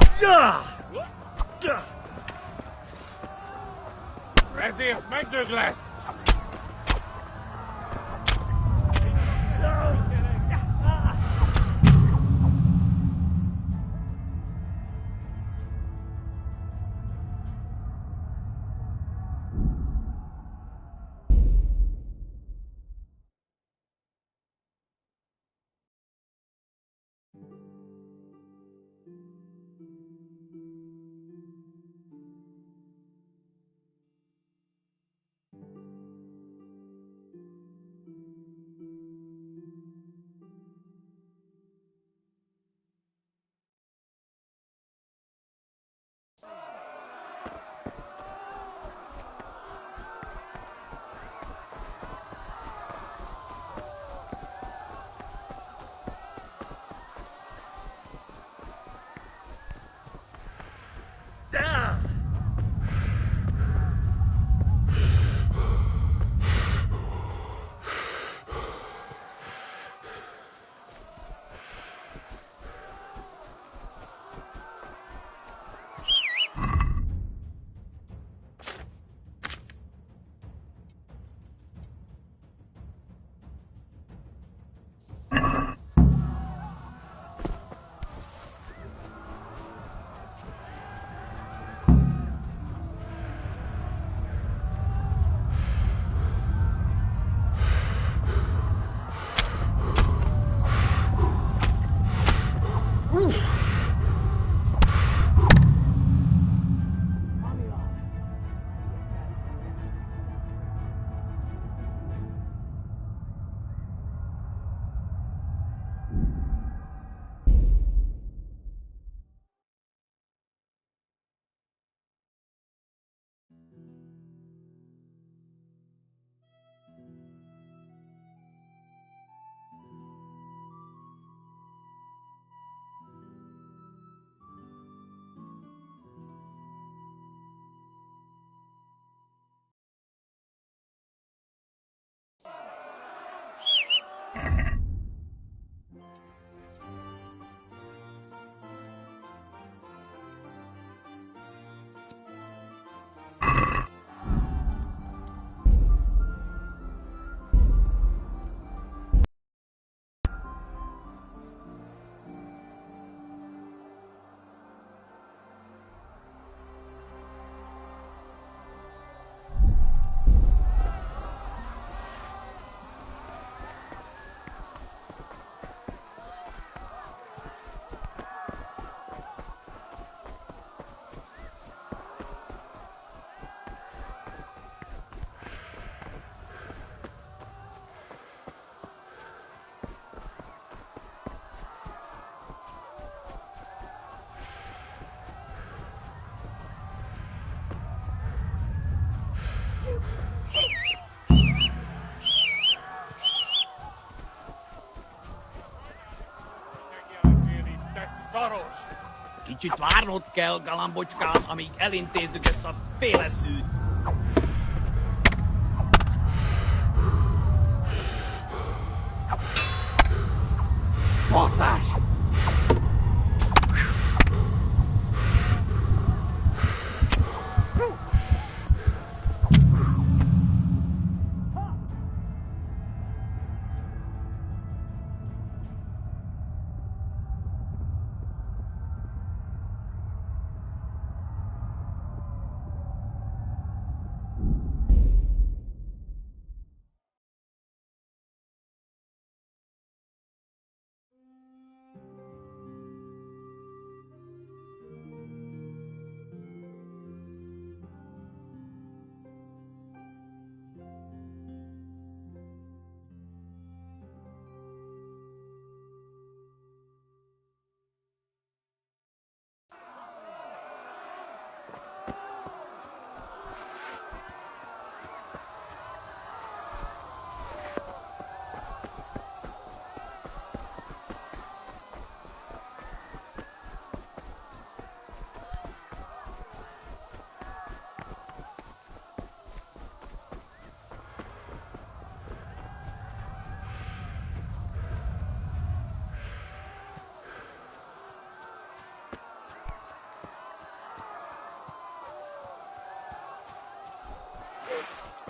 Ezért megdög lesz! Kicsit várnod kell, galambocskám, amíg elintézzük ezt a féleszűt. Basszás!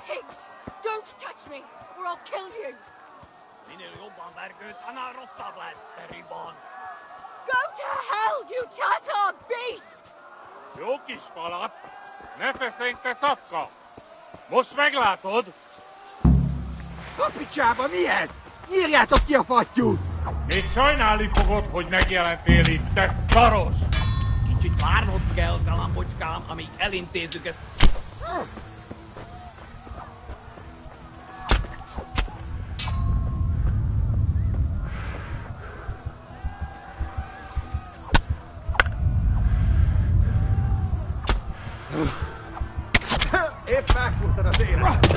Pigs! Don't touch me, or I'll kill you! Minél jobban vergődsz, annál rosszabb lesz, Teribont. Go to hell, you Tatar beast! Jó kis falat! Ne feszengj, te szapka! Most meglátod! Kapicsába, mi ez? Írjátok ki a fattyút! Még sajnálni fogod, hogy megjelentél itt, te szaros! Kicsit várnod kell, galambocskám, amíg elintézzük ezt. Épp megfurtad az élet!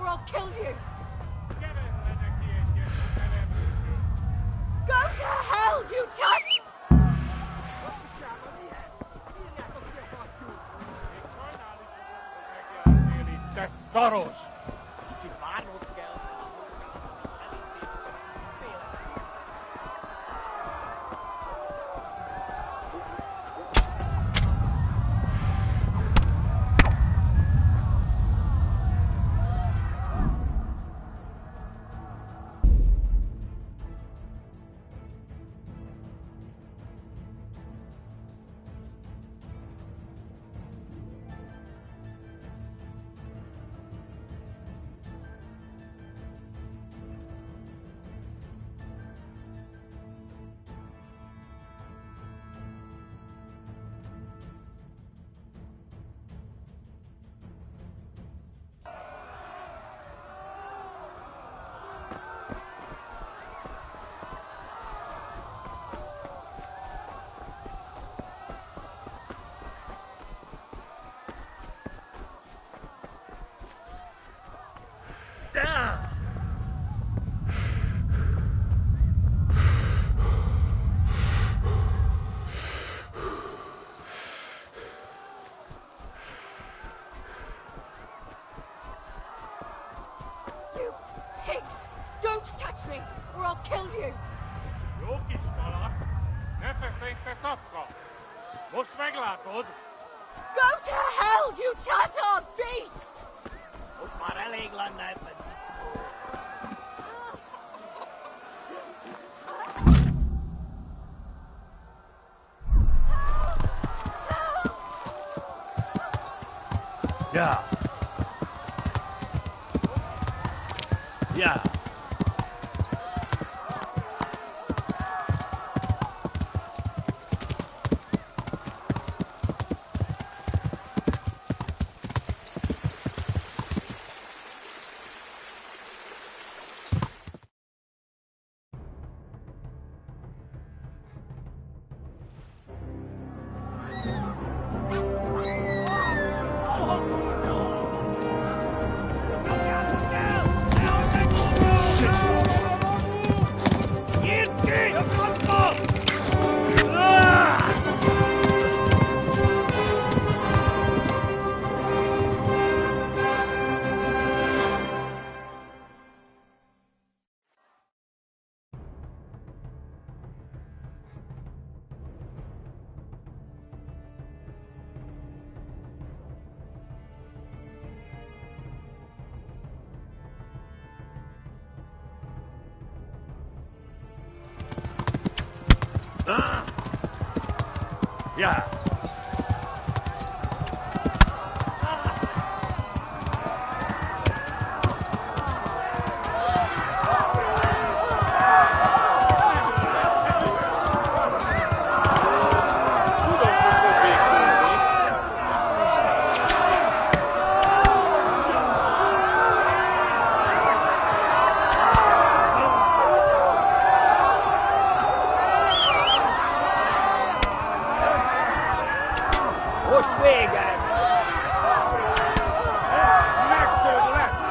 or I'll kill you! Go to hell, you cunt! Tesoros! You pigs! Don't touch me, or I'll kill you! Jokies, Mala. Never think that up, Most meglatod. Go to hell, you Tatar beast! Most már elég lenne ebben disznó. Yeah. Yeah. Yeah. Most vége! Megtöbb lesz!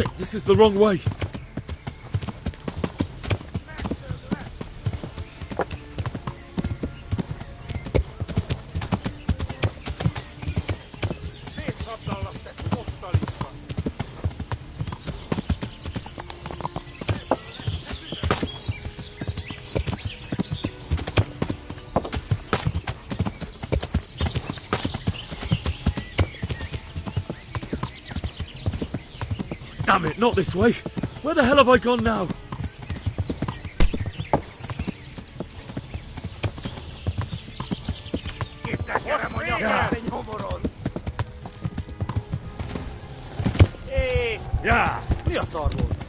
Shit, this is the wrong way. Damn it, not this way. Where the hell have I gone now? Ja! Mi a szar volt?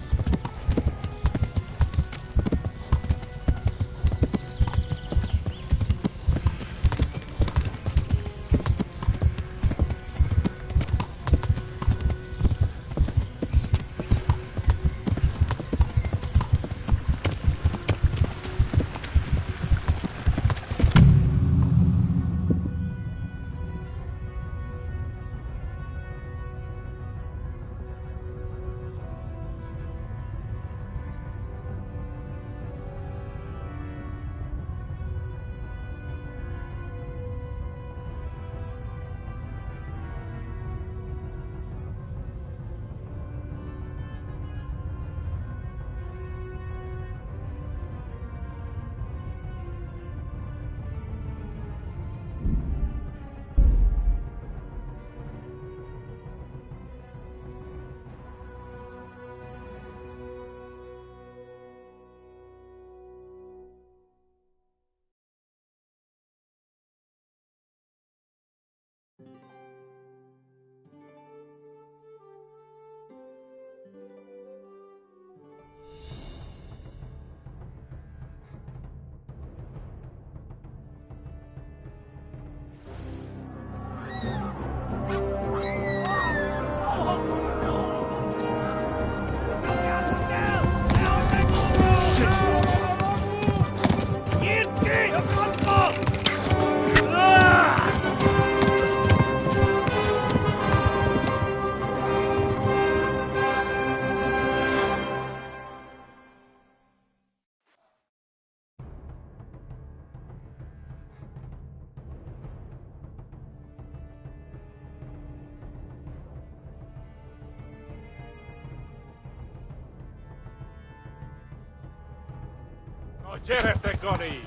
No gyere, Gani!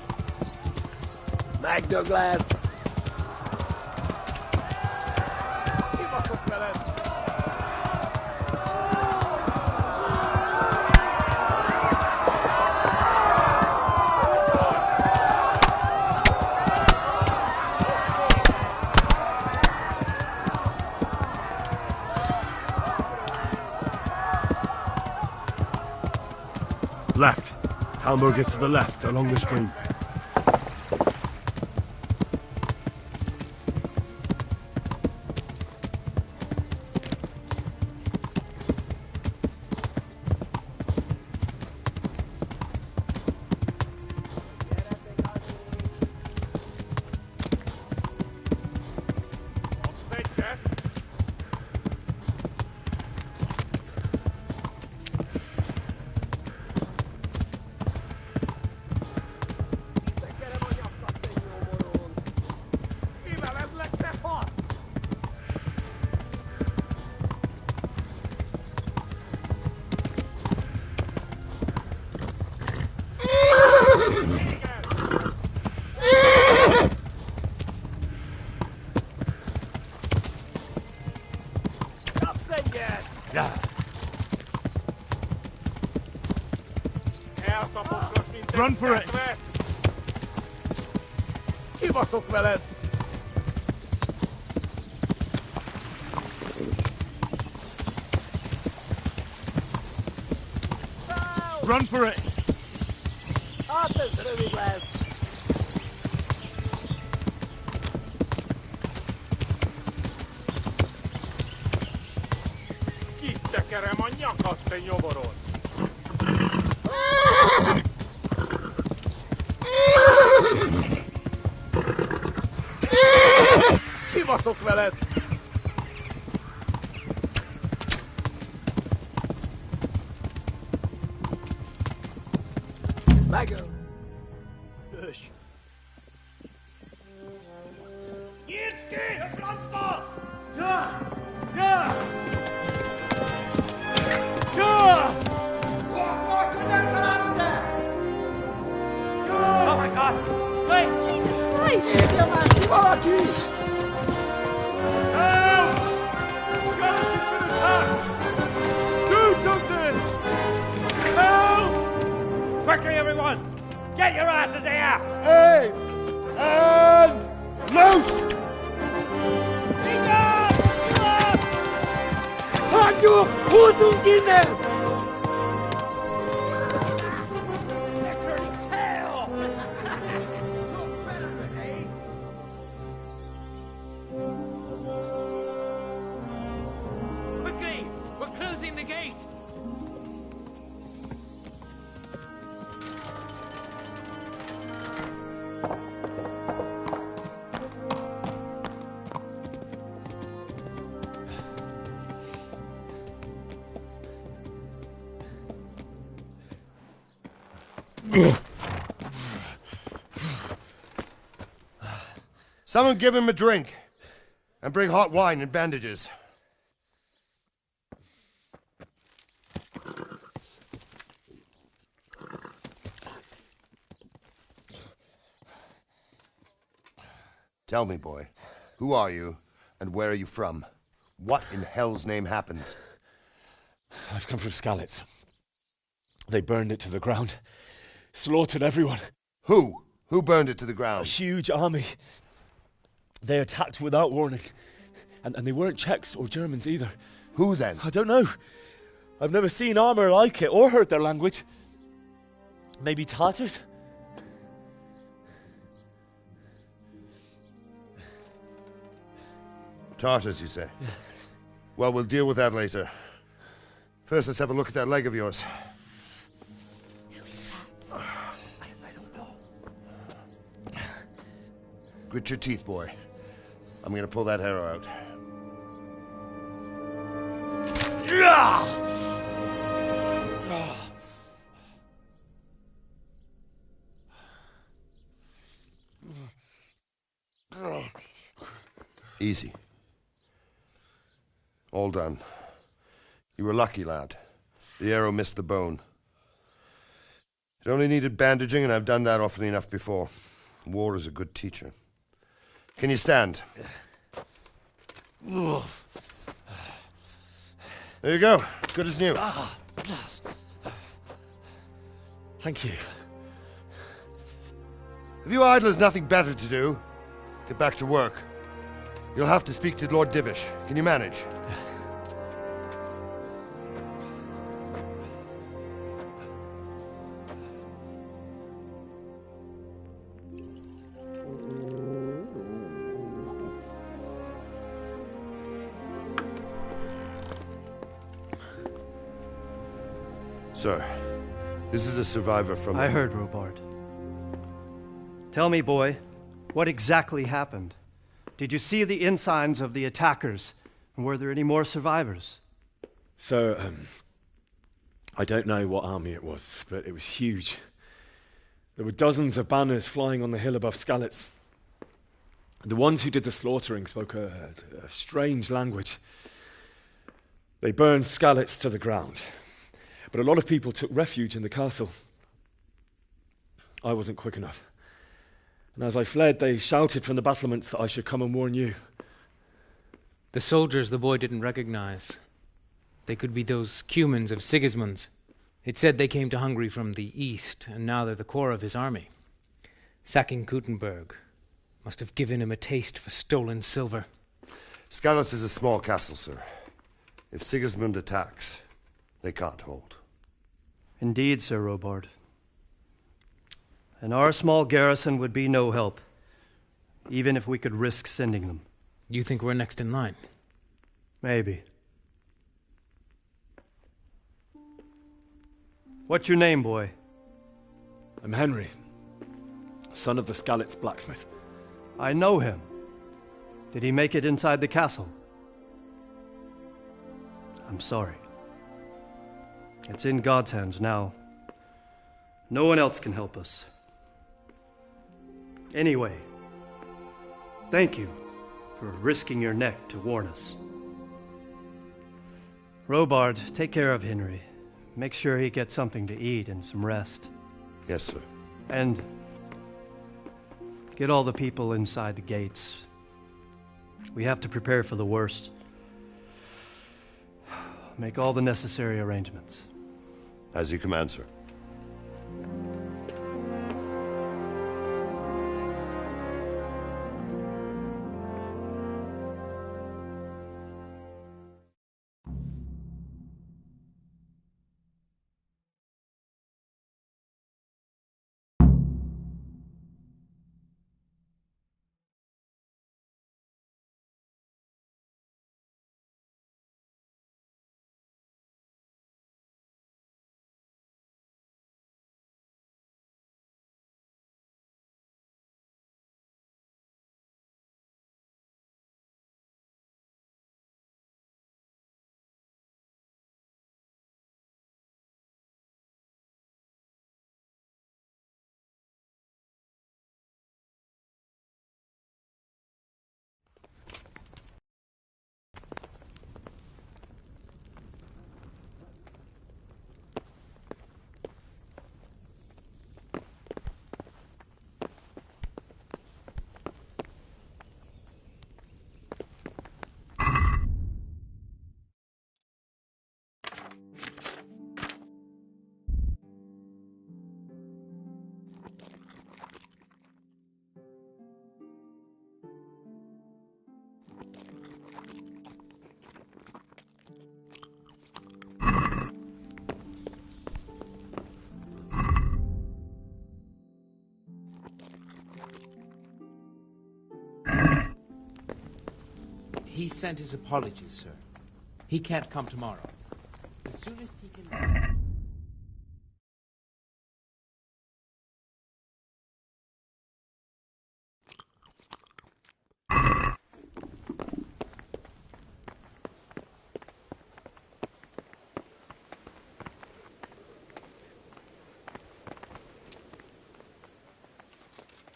Meg, Douglas! Kibaszok veled! Left. Talmberg is to the left, along the stream. Run for it! Kibaszok veled! Run for it! Hát ez rövid lesz! Kitekerem a nyakat, te nyomoron! Kibaszok veled! dagger. Hush. Oh my God! Wait! Jesus Christ! Help! Scarlet has been attacked! Do something! Help! Quickly, everyone! Get your asses here! Hey! And loose! Hanyo Hosungine! Quickly! We're closing the gate! Someone give him a drink. And bring hot wine and bandages. Tell me, boy, who are you and where are you from? What in hell's name happened? I've come from Skalitz. They burned it to the ground. Slaughtered everyone. Who? Who burned it to the ground? A huge army. They attacked without warning. And they weren't Czechs or Germans either. Who then? I don't know. I've never seen armor like it or heard their language. Maybe Tatars? Tartars, you say? Well, we'll deal with that later. First, let's have a look at that leg of yours. I don't know. Grit your teeth, boy. I'm gonna pull that arrow out. Easy. All done. You were lucky, lad. The arrow missed the bone. It only needed bandaging, and I've done that often enough before. War is a good teacher. Can you stand? There you go. Good as new. Thank you. If you idlers nothing better to do, get back to work. You'll have to speak to Lord Divish. Can you manage? Sir, this is a survivor from... I heard, Robard. Tell me, boy, what exactly happened? Did you see the ensigns of the attackers? And were there any more survivors? So, I don't know what army it was, but it was huge. There were dozens of banners flying on the hill above Skalitz. The ones who did the slaughtering spoke a strange language. They burned Skalitz to the ground. But a lot of people took refuge in the castle. I wasn't quick enough. And as I fled, they shouted from the battlements that I should come and warn you. The soldiers the boy didn't recognize. They could be those Cumans of Sigismund's. It said they came to Hungary from the east, and now they're the core of his army. Sacking Gutenberg must have given him a taste for stolen silver. Skalitz is a small castle, sir. If Sigismund attacks, they can't hold. Indeed, Sir Robard. And our small garrison would be no help, even if we could risk sending them. You think we're next in line? Maybe. What's your name, boy? I'm Henry, son of the Skalitz blacksmith. I know him. Did he make it inside the castle? I'm sorry. It's in God's hands now. No one else can help us. Anyway, thank you for risking your neck to warn us. Robard, take care of Henry. Make sure he gets something to eat and some rest. Yes, sir. And get all the people inside the gates. We have to prepare for the worst. Make all the necessary arrangements. As you command, sir. He sent his apologies, sir. He can't come tomorrow. As soon as he can...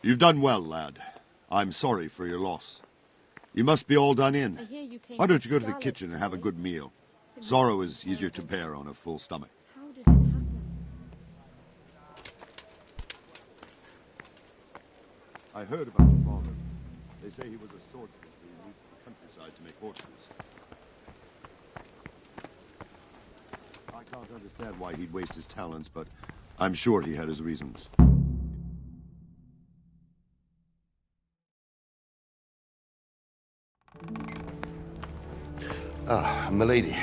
You've done well, lad. I'm sorry for your loss. You must be all done in. Why don't you go to the kitchen and have a good meal? Sorrow is easier to bear on a full stomach. How did it happen? I heard about your father. They say he was a swordsman who moved to the countryside to make horseshoes. I can't understand why he'd waste his talents, but I'm sure he had his reasons. Ah, milady.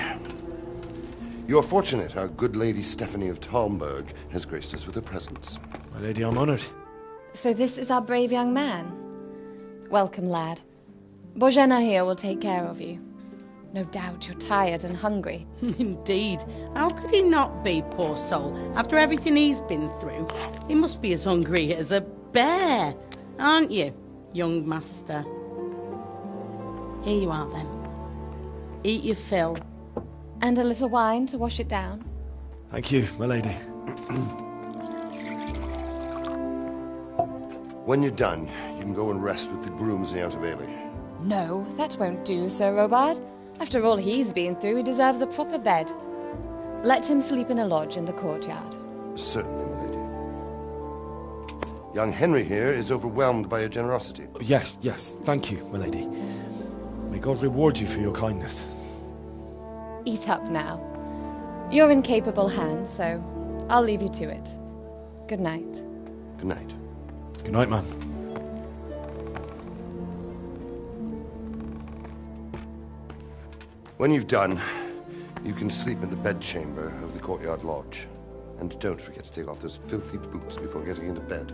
You're fortunate our good lady Stephanie of Talmberg has graced us with her presence. My lady, I'm honored. So this is our brave young man. Welcome, lad. Bojena here will take care of you. No doubt you're tired and hungry. Indeed. How could he not be, poor soul? After everything he's been through, he must be as hungry as a bear, aren't you, young master? Here you are, then. Eat your fill. And a little wine to wash it down. Thank you, my lady. When you're done, you can go and rest with the grooms in the Outer Bailey. No, that won't do, Sir Robard. After all he's been through, he deserves a proper bed. Let him sleep in a lodge in the courtyard. Certainly, my lady. Young Henry here is overwhelmed by your generosity. Yes, yes. Thank you, my lady. May God reward you for your kindness. Eat up now. You're in capable hands, so I'll leave you to it. Good night. Good night. Good night, ma'am. When you've done, you can sleep in the bedchamber of the courtyard lodge. And don't forget to take off those filthy boots before getting into bed.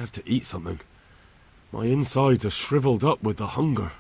have to eat something. My insides are shriveled up with the hunger.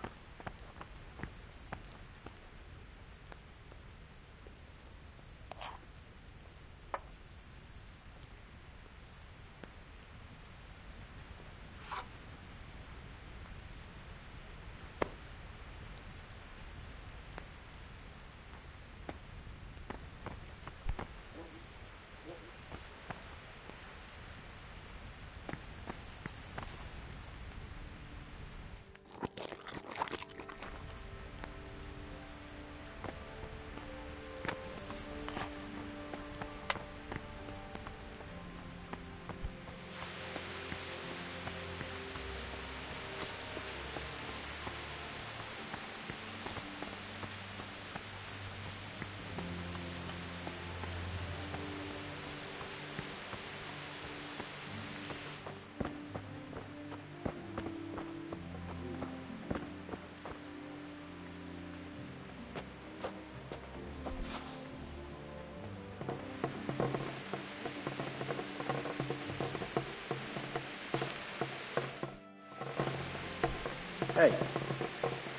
Hey,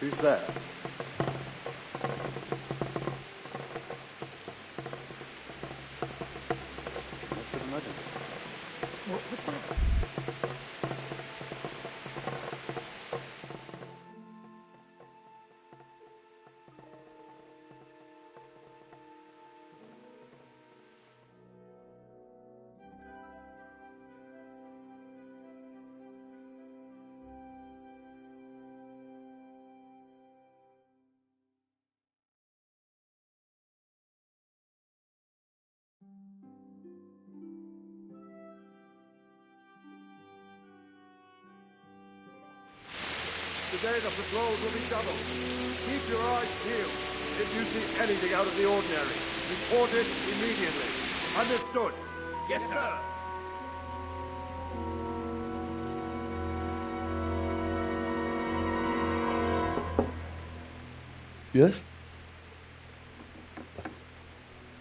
who's there? Must have imagined. What was that? Today the patrols will be doubled. Keep your eyes peeled. If you see anything out of the ordinary, report it immediately. Understood? Yes, sir. Yes?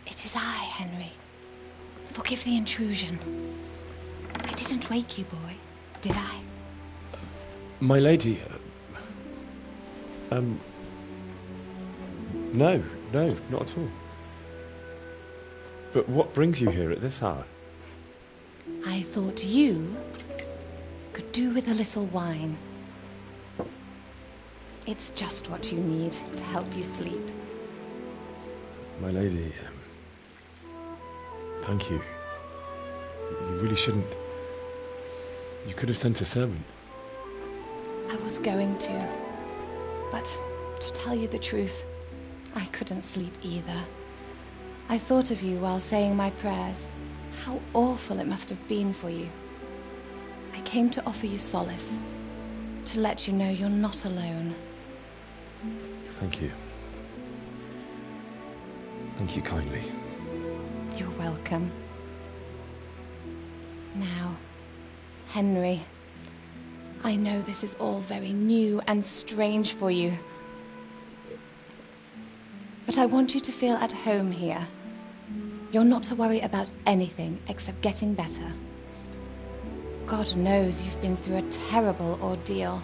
It is I, Henry. Forgive the intrusion. I didn't wake you, boy, did I? My lady... No, not at all. But what brings you here at this hour? I thought you could do with a little wine. It's just what you need to help you sleep. My lady, thank you. You really shouldn't. You could have sent a servant. I was going to, but to tell you the truth, I couldn't sleep either. I thought of you while saying my prayers. How awful it must have been for you. I came to offer you solace, to let you know you're not alone. Thank you. Thank you kindly. You're welcome. Now, Henry, I know this is all very new and strange for you. But I want you to feel at home here. You're not to worry about anything except getting better. God knows you've been through a terrible ordeal.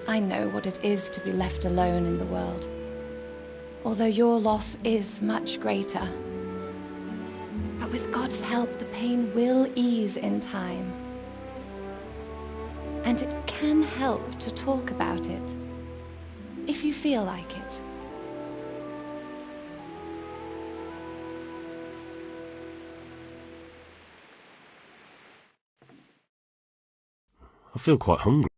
I know what it is to be left alone in the world, although your loss is much greater. But with God's help, the pain will ease in time. And it can help to talk about it, if you feel like it. I feel quite hungry.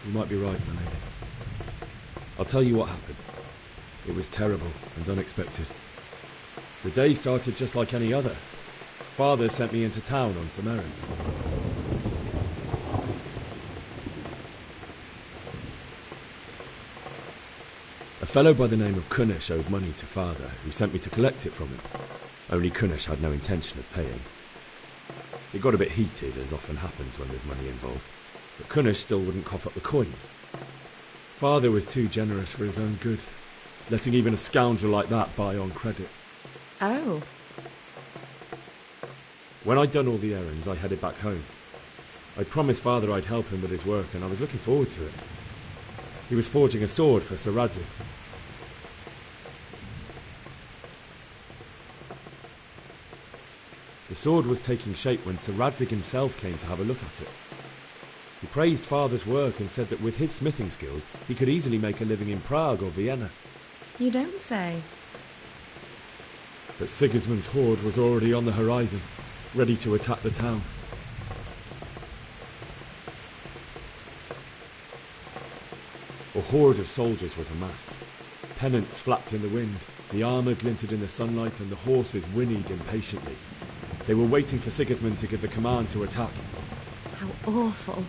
You might be right, my lady. I'll tell you what happened. It was terrible and unexpected. The day started just like any other. Father sent me into town on some errands. A fellow by the name of Kunesh owed money to Father, who sent me to collect it from him. Only Kunesh had no intention of paying. It got a bit heated, as often happens when there's money involved. but Kunesh still wouldn't cough up the coin. Father was too generous for his own good, letting even a scoundrel like that buy on credit. Oh. When I'd done all the errands, I headed back home. I promised Father I'd help him with his work, and I was looking forward to it. He was forging a sword for Sir Radzik. The sword was taking shape when Sir Radzik himself came to have a look at it. He praised Father's work and said that with his smithing skills, he could easily make a living in Prague or Vienna. You don't say. But Sigismund's horde was already on the horizon, ready to attack the town. A horde of soldiers was amassed. Pennants flapped in the wind, the armour glinted in the sunlight, and the horses whinnied impatiently. They were waiting for Sigismund to give the command to attack. How awful.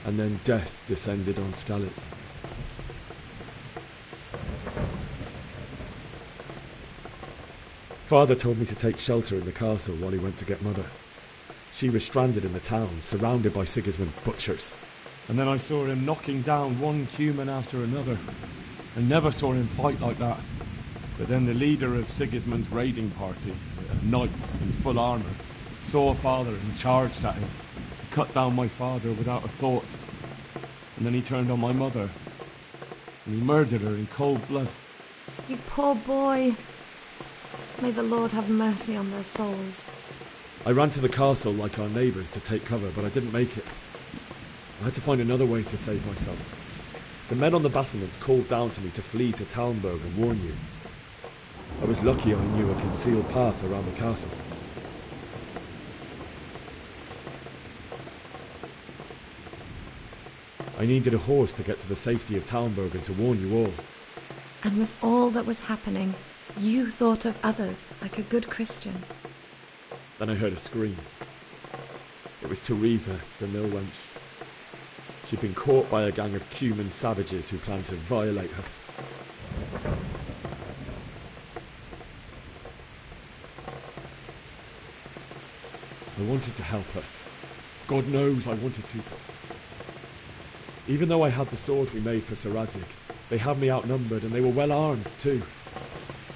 And then death descended on Skalitz. Father told me to take shelter in the castle while he went to get Mother. She was stranded in the town, surrounded by Sigismund's butchers. And then I saw him knocking down one Cuman after another. I never saw him fight like that. But then the leader of Sigismund's raiding party, a knight in full armour, saw Father and charged at him. He cut down my father without a thought. And then he turned on my mother. And he murdered her in cold blood. You poor boy. May the Lord have mercy on their souls. I ran to the castle like our neighbours to take cover, but I didn't make it. I had to find another way to save myself. The men on the battlements called down to me to flee to Talmberg and warn you. I was lucky I knew a concealed path around the castle. I needed a horse to get to the safety of Talmberg and to warn you all. And with all that was happening, you thought of others like a good Christian. Then I heard a scream. It was Teresa, the mill wench. She'd been caught by a gang of Cuman savages who planned to violate her. I wanted to help her. God knows I wanted to. Even though I had the sword we made for Sir Radzik, they had me outnumbered and they were well armed too.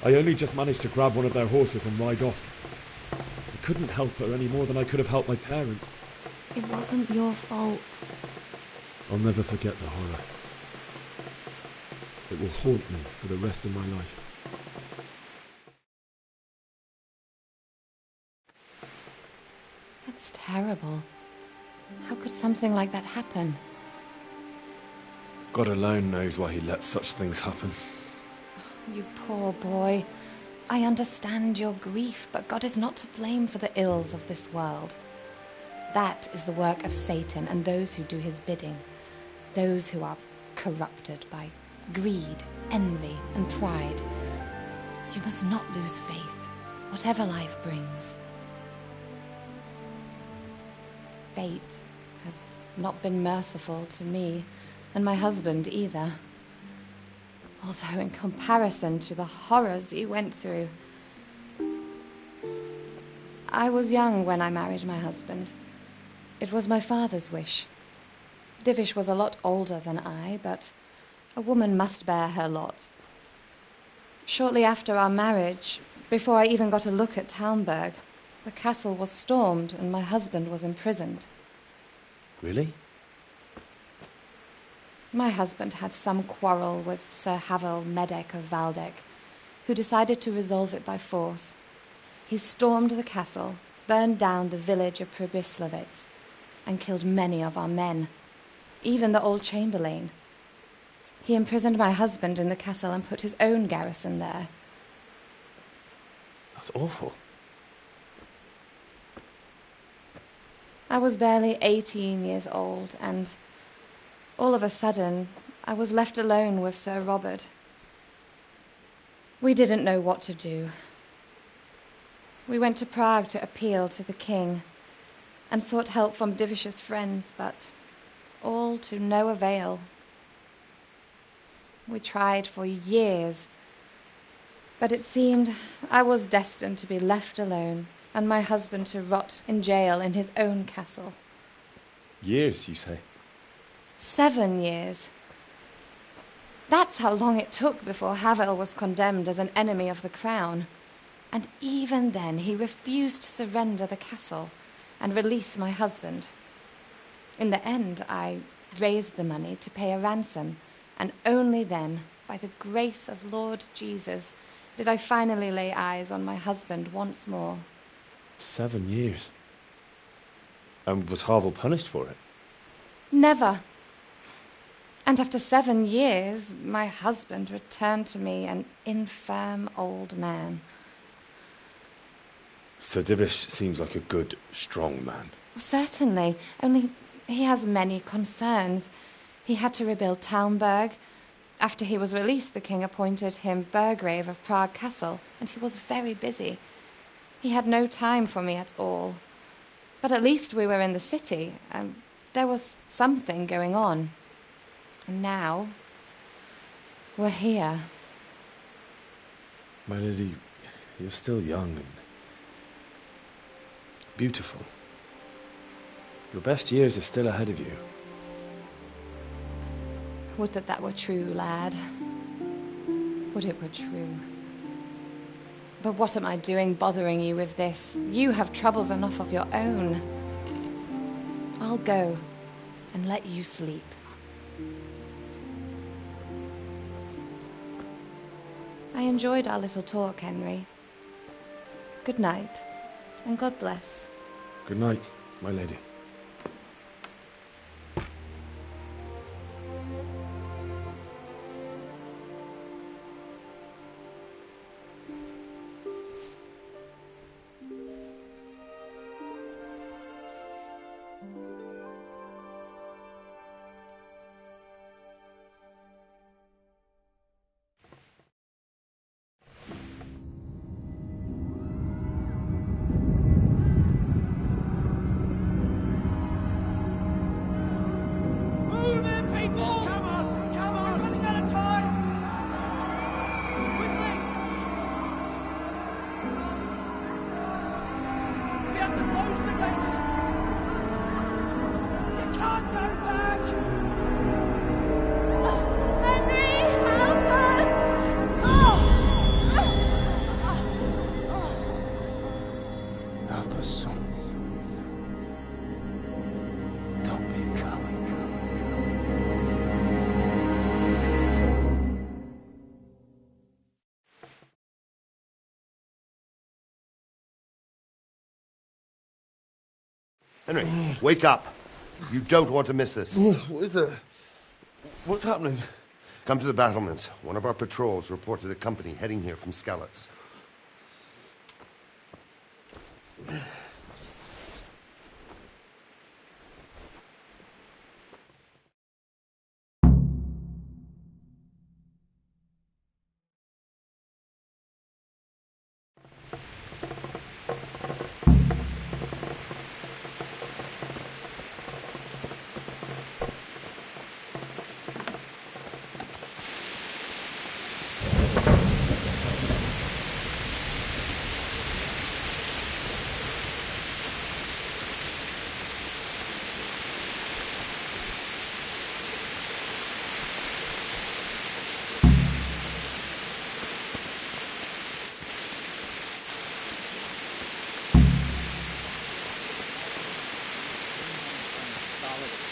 I only just managed to grab one of their horses and ride off. I couldn't help her any more than I could have helped my parents. It wasn't your fault. I'll never forget the horror. It will haunt me for the rest of my life. That's terrible. How could something like that happen? God alone knows why he lets such things happen. You poor boy. I understand your grief, but God is not to blame for the ills of this world. That is the work of Satan and those who do his bidding. Those who are corrupted by greed, envy, and pride. You must not lose faith, whatever life brings. Fate has not been merciful to me, and my husband either. Although in comparison to the horrors he went through. I was young when I married my husband. It was my father's wish. Divish was a lot older than I, but a woman must bear her lot. Shortly after our marriage, before I even got a look at Talmberg, the castle was stormed and my husband was imprisoned. Really? My husband had some quarrel with Sir Havel Medek of Valdek, who decided to resolve it by force. He stormed the castle, burned down the village of Pribyslavitz, and killed many of our men, even the old chamberlain. He imprisoned my husband in the castle and put his own garrison there. That's awful. I was barely 18 years old, and all of a sudden, I was left alone with Sir Robert. We didn't know what to do. We went to Prague to appeal to the king and sought help from Divish's friends, but all to no avail. We tried for years, but it seemed I was destined to be left alone and my husband to rot in jail in his own castle. Years, you say? 7 years. That's how long it took before Havel was condemned as an enemy of the crown. And even then, he refused to surrender the castle and release my husband. In the end, I raised the money to pay a ransom, and only then, by the grace of Lord Jesus, did I finally lay eyes on my husband once more. 7 years? And was Havel punished for it? Never. And after 7 years, my husband returned to me an infirm old man. Sir Divish seems like a good, strong man. Certainly, only he has many concerns. He had to rebuild Talmberg. After he was released, the king appointed him Burgrave of Prague Castle, and he was very busy. He had no time for me at all. But at least we were in the city, and there was something going on. And now, we're here. My lady, you're still young and beautiful. Your best years are still ahead of you. Would that that were true, lad. Would it were true. But what am I doing bothering you with this? You have troubles enough of your own. I'll go and let you sleep. I enjoyed our little talk, Henry. Good night, and God bless. Good night, my lady. Henry, wake up. You don't want to miss this. What is it? What's happening? Come to the battlements. One of our patrols reported a company heading here from Skalitz.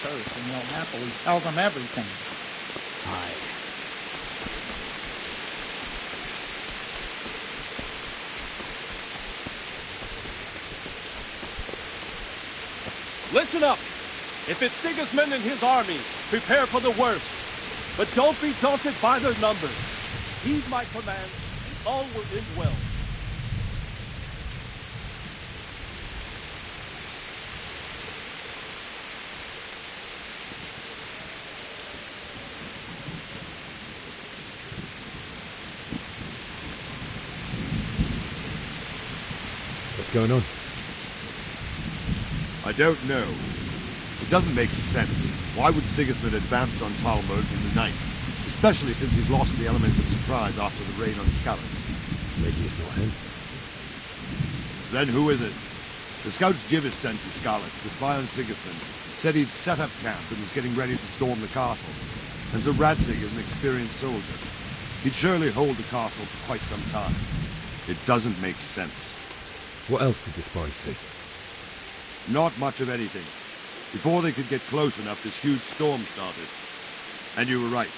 And you'll happily tell them everything. Aye. Listen up! If it's Sigismund and his army, prepare for the worst. But don't be daunted by their numbers. Heed my command, and all will end well. What's going on? I don't know. It doesn't make sense. Why would Sigismund advance on Talmberg in the night? Especially since he's lost the element of surprise after the raid on Skalitz. Maybe it's not him. Then who is it? The scouts Jivis sent to Skalitz to spy on Sigismund said he'd set up camp and was getting ready to storm the castle. And Sir Radzig is an experienced soldier. He'd surely hold the castle for quite some time. It doesn't make sense. What else did the spies say? Not much of anything. Before they could get close enough, this huge storm started. And you were right.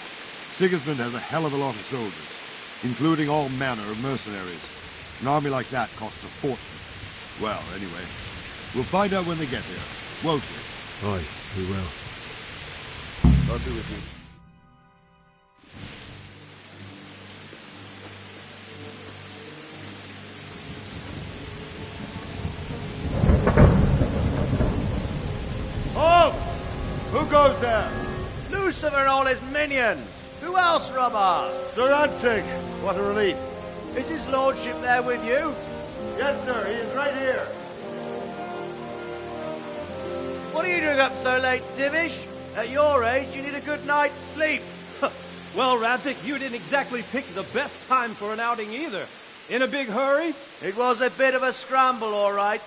Sigismund has a hell of a lot of soldiers, including all manner of mercenaries. An army like that costs a fortune. Well, anyway, we'll find out when they get here, won't we? Aye, we will. God be with you. Halt! Who goes there? Lucifer and all his minions. Who else, Robber? Sir Radzig. What a relief. Is his lordship there with you? Yes, sir. He is right here. What are you doing up so late, Divish? At your age, you need a good night's sleep. Well, Radzig, you didn't exactly pick the best time for an outing either. In a big hurry? It was a bit of a scramble, all right.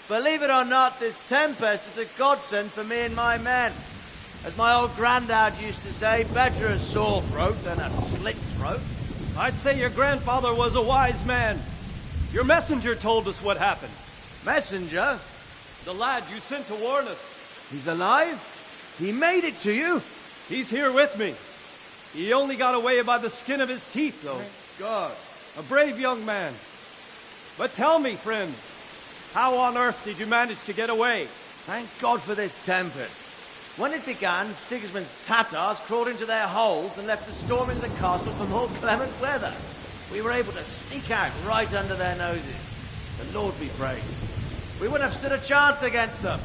Believe it or not, this tempest is a godsend for me and my men. As my old granddad used to say, better a sore throat than a slit throat. I'd say your grandfather was a wise man. Your messenger told us what happened. Messenger? The lad you sent to warn us. He's alive? He made it to you? He's here with me. He only got away by the skin of his teeth, though. Thank God. A brave young man. But tell me, friend, how on earth did you manage to get away? Thank God for this tempest. When it began, Sigismund's Tatars crawled into their holes and left a storm into the castle for more clement weather. We were able to sneak out right under their noses. The Lord be praised. We wouldn't have stood a chance against them.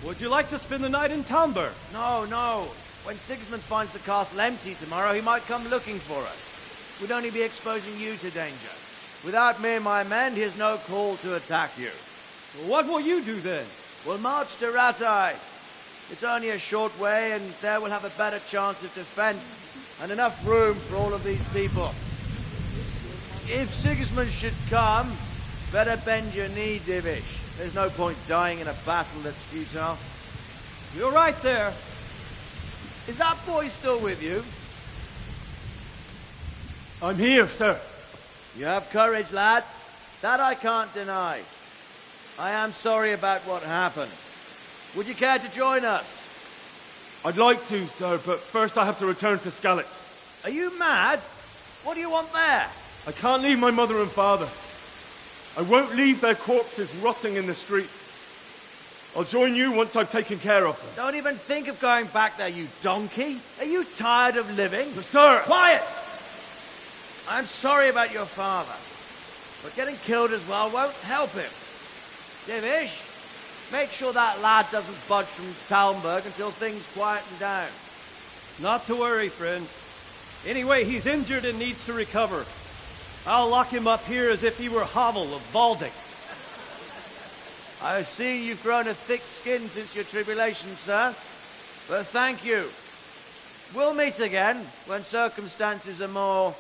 Would you like to spend the night in Talmberg? No. When Sigismund finds the castle empty tomorrow, he might come looking for us. We'd only be exposing you to danger. Without me and my men, he has no call to attack you. Well, what will you do then? We'll march to Ratai. It's only a short way, and there we'll have a better chance of defense and enough room for all of these people. If Sigismund should come, better bend your knee, Divish. There's no point dying in a battle that's futile. You're right there. Is that boy still with you? I'm here, sir. You have courage, lad. That I can't deny. I am sorry about what happened. Would you care to join us? I'd like to, sir, but first I have to return to Skalitz. Are you mad? What do you want there? I can't leave my mother and father. I won't leave their corpses rotting in the street. I'll join you once I've taken care of them. Don't even think of going back there, you donkey. Are you tired of living? But, sir! Quiet! I'm sorry about your father, but getting killed as well won't help him. Divish, make sure that lad doesn't budge from Talmberg until things quieten down. Not to worry, friend. Anyway, he's injured and needs to recover. I'll lock him up here as if he were Havel of Valdic. I've seen you've grown a thick skin since your tribulation, sir. But thank you. We'll meet again when circumstances are more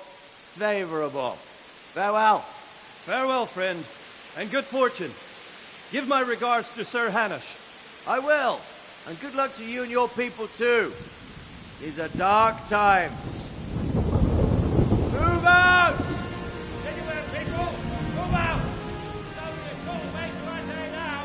favorable. Farewell. Farewell, friend, and good fortune. Give my regards to Sir Hanush. I will. And good luck to you and your people, too. These are dark times. Move out! Anywhere, people! Move out! Don't get caught, mate, right there now!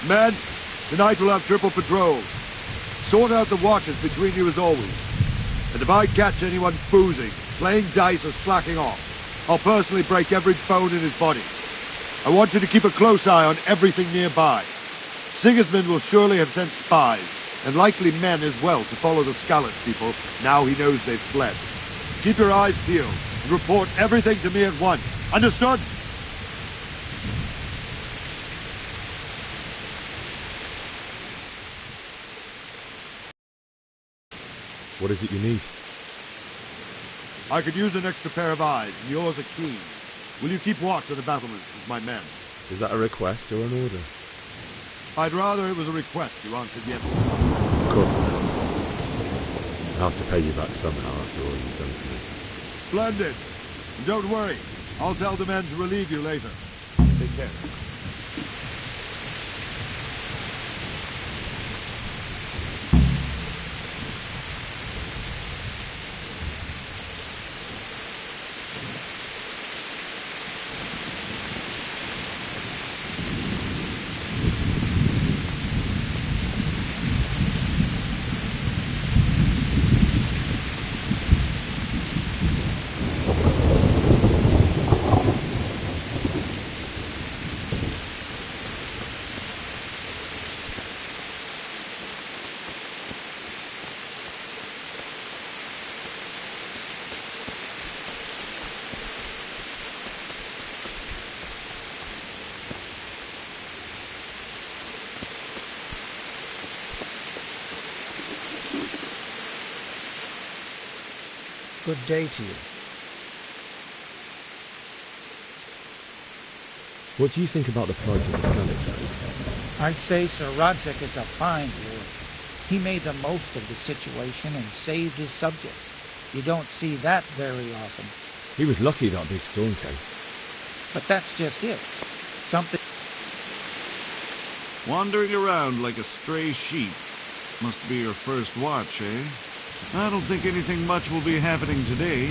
Men, tonight we'll have triple patrols. Sort out the watches between you as always. And if I catch anyone boozing, playing dice or slacking off, I'll personally break every bone in his body. I want you to keep a close eye on everything nearby. Sigismund will surely have sent spies, and likely men as well, to follow the Skalitz people now he knows they've fled. Keep your eyes peeled and report everything to me at once. Understood? What is it you need? I could use an extra pair of eyes, and yours are keen. Will you keep watch of the battlements with my men? Is that a request or an order? I'd rather it was a request you answered yes to. Of course I will. I'll have to pay you back somehow after all you've done for me. Splendid! And don't worry, I'll tell the men to relieve you later. Take care. Good day to you. What do you think about the plight of the Skalitz folk? I'd say Sir Radzig is a fine lord. He made the most of the situation and saved his subjects. You don't see that very often. He was lucky that big storm came. But that's just it. Something... Wandering around like a stray sheep. Must be your first watch, eh? I don't think anything much will be happening today.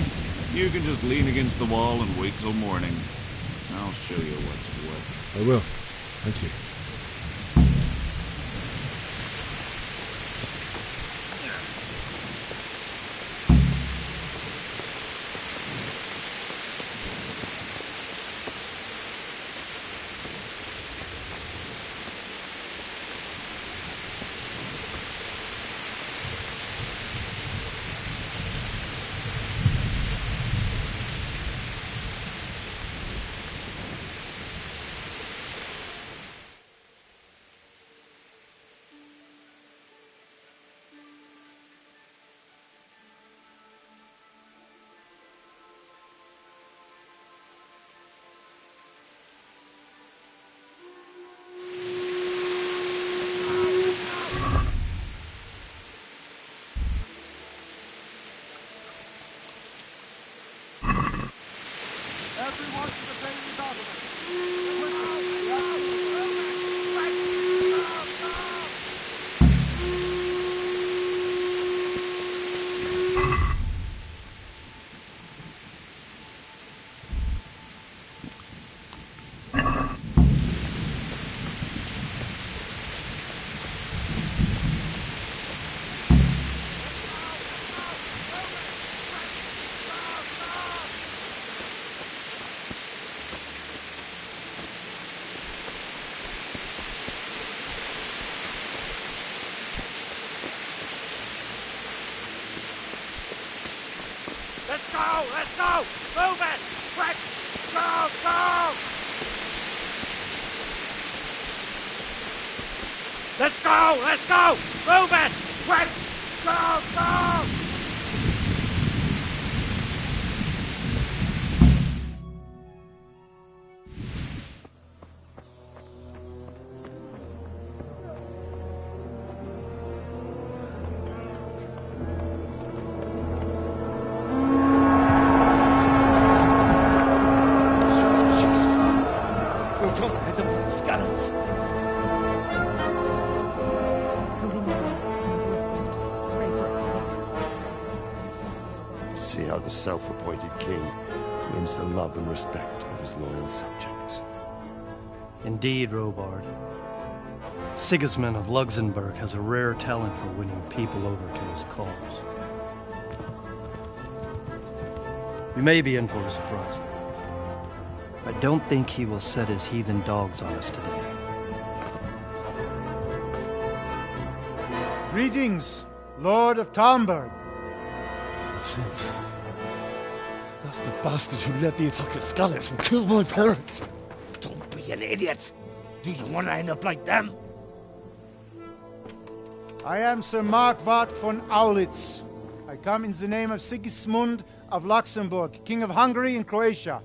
You can just lean against the wall and wait till morning. I'll show you what's what. I will. Thank you. Everyone to the baby battlement. Let's go! Let's go! Move it! Quick! Go! Go! Let's go! Let's go! Move it! Quick! Go! Go! See how the self-appointed king wins the love and respect of his loyal subjects. Indeed, Robard. Sigismund of Luxembourg has a rare talent for winning people over to his cause. We may be in for a surprise, though. I don't think he will set his heathen dogs on us today. Greetings, Lord of Talmberg. That's the bastard who led the attack at Skalitz and killed my parents. Don't be an idiot. Do you want to end up like them? I am Sir Markwart von Aulitz. I I come in the name of Sigismund of Luxembourg, King of Hungary and Croatia,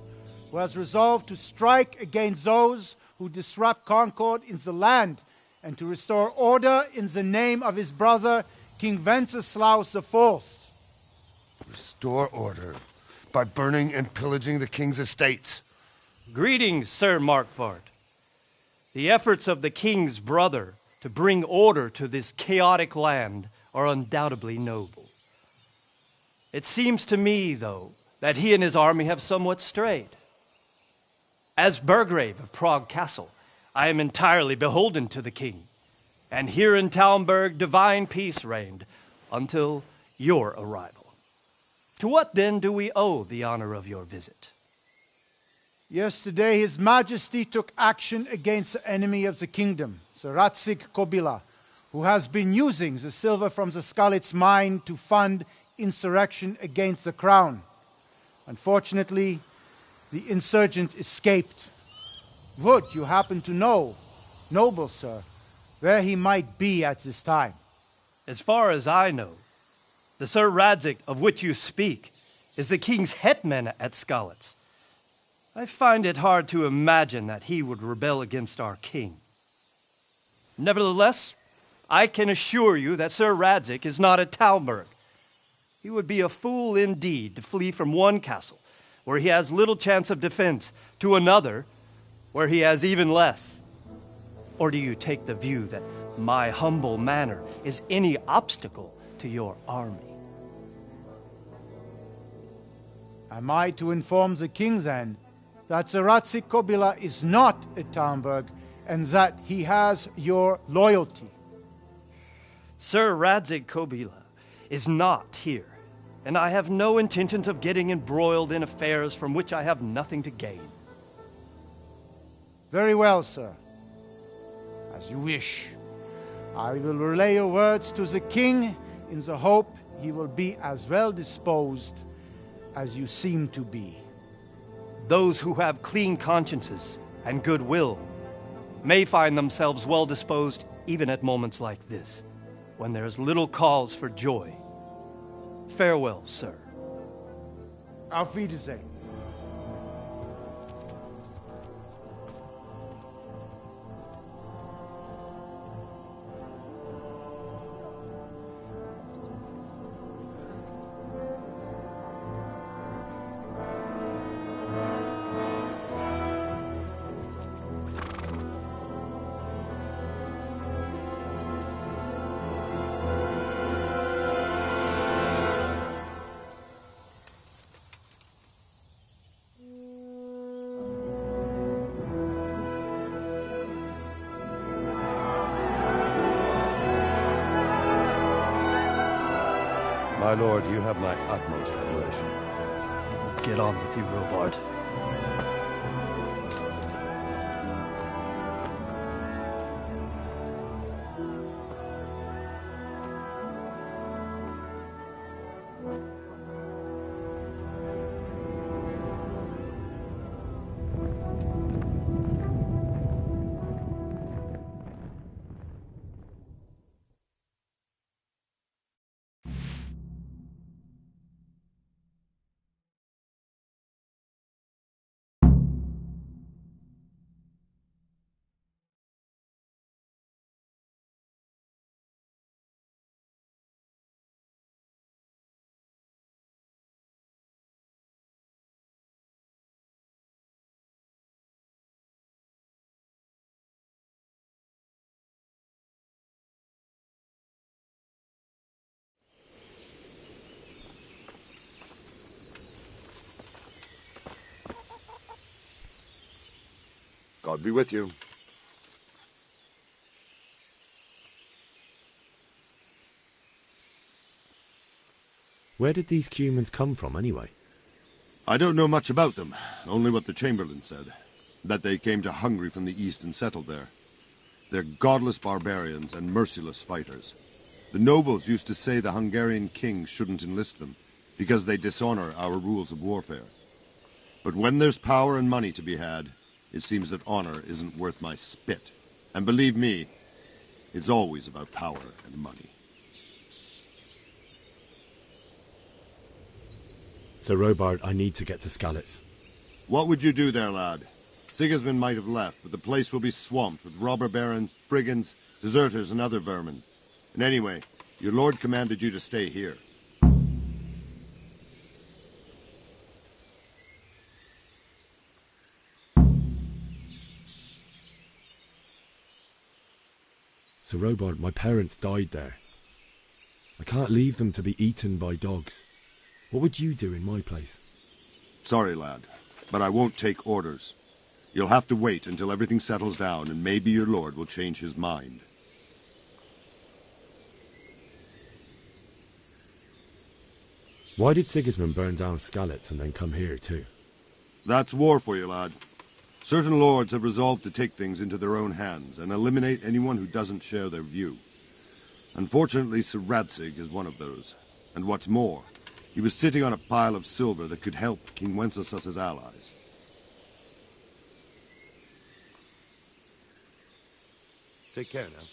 who has resolved to strike against those who disrupt concord in the land and to restore order in the name of his brother, King Wenceslaus IV. Restore order by burning and pillaging the king's estates. Greetings, Sir Markvard. The efforts of the king's brother to bring order to this chaotic land are undoubtedly noble. It seems to me, though, that he and his army have somewhat strayed. As Burgrave of Prague Castle, I am entirely beholden to the king, and here in Talmberg divine peace reigned until your arrival. To what then do we owe the honor of your visit? Yesterday, His Majesty took action against the enemy of the kingdom, Sir Radzig Kobyla, who has been using the silver from the Skalitz mine to fund insurrection against the crown. Unfortunately, the insurgent escaped. Would you happen to know, noble sir, where he might be at this time? As far as I know, the Sir Radzig of which you speak is the king's hetman at Skalitz. I find it hard to imagine that he would rebel against our king. Nevertheless, I can assure you that Sir Radzig is not at Talmberg. He would be a fool indeed to flee from one castle, where he has little chance of defense, to another, where he has even less. Or do you take the view that my humble manner is any obstacle to your army? Am I to inform the king then that Sir Radzig Kobyla is not at Talmberg and that he has your loyalty? Sir Radzig Kobyla is not here, and I have no intentions of getting embroiled in affairs from which I have nothing to gain. Very well, sir. As you wish. I will relay your words to the king in the hope he will be as well disposed as you seem to be. Those who have clean consciences and goodwill may find themselves well disposed even at moments like this, when there is little cause for joy. Farewell, sir. Auf Wiedersehen. My lord, you have my utmost admiration. Get on with you, Robard. God be with you. Where did these humans come from, anyway? I don't know much about them, only what the Chamberlain said. That they came to Hungary from the east and settled there. They're godless barbarians and merciless fighters. The nobles used to say the Hungarian king shouldn't enlist them, because they dishonor our rules of warfare. But when there's power and money to be had, it seems that honor isn't worth my spit. And believe me, it's always about power and money. Sir Robard, I need to get to Skalitz. What would you do there, lad? Sigismund might have left, but the place will be swamped with robber barons, brigands, deserters, and other vermin. And anyway, your lord commanded you to stay here. Sir Robard, my parents died there. I can't leave them to be eaten by dogs. What would you do in my place? Sorry, lad, but I won't take orders. You'll have to wait until everything settles down, and maybe your lord will change his mind. Why did Sigismund burn down Skalitz and then come here too? That's war for you, lad. Certain lords have resolved to take things into their own hands and eliminate anyone who doesn't share their view. Unfortunately, Sir Radzig is one of those. And what's more, he was sitting on a pile of silver that could help King Wenceslaus's allies. Take care now.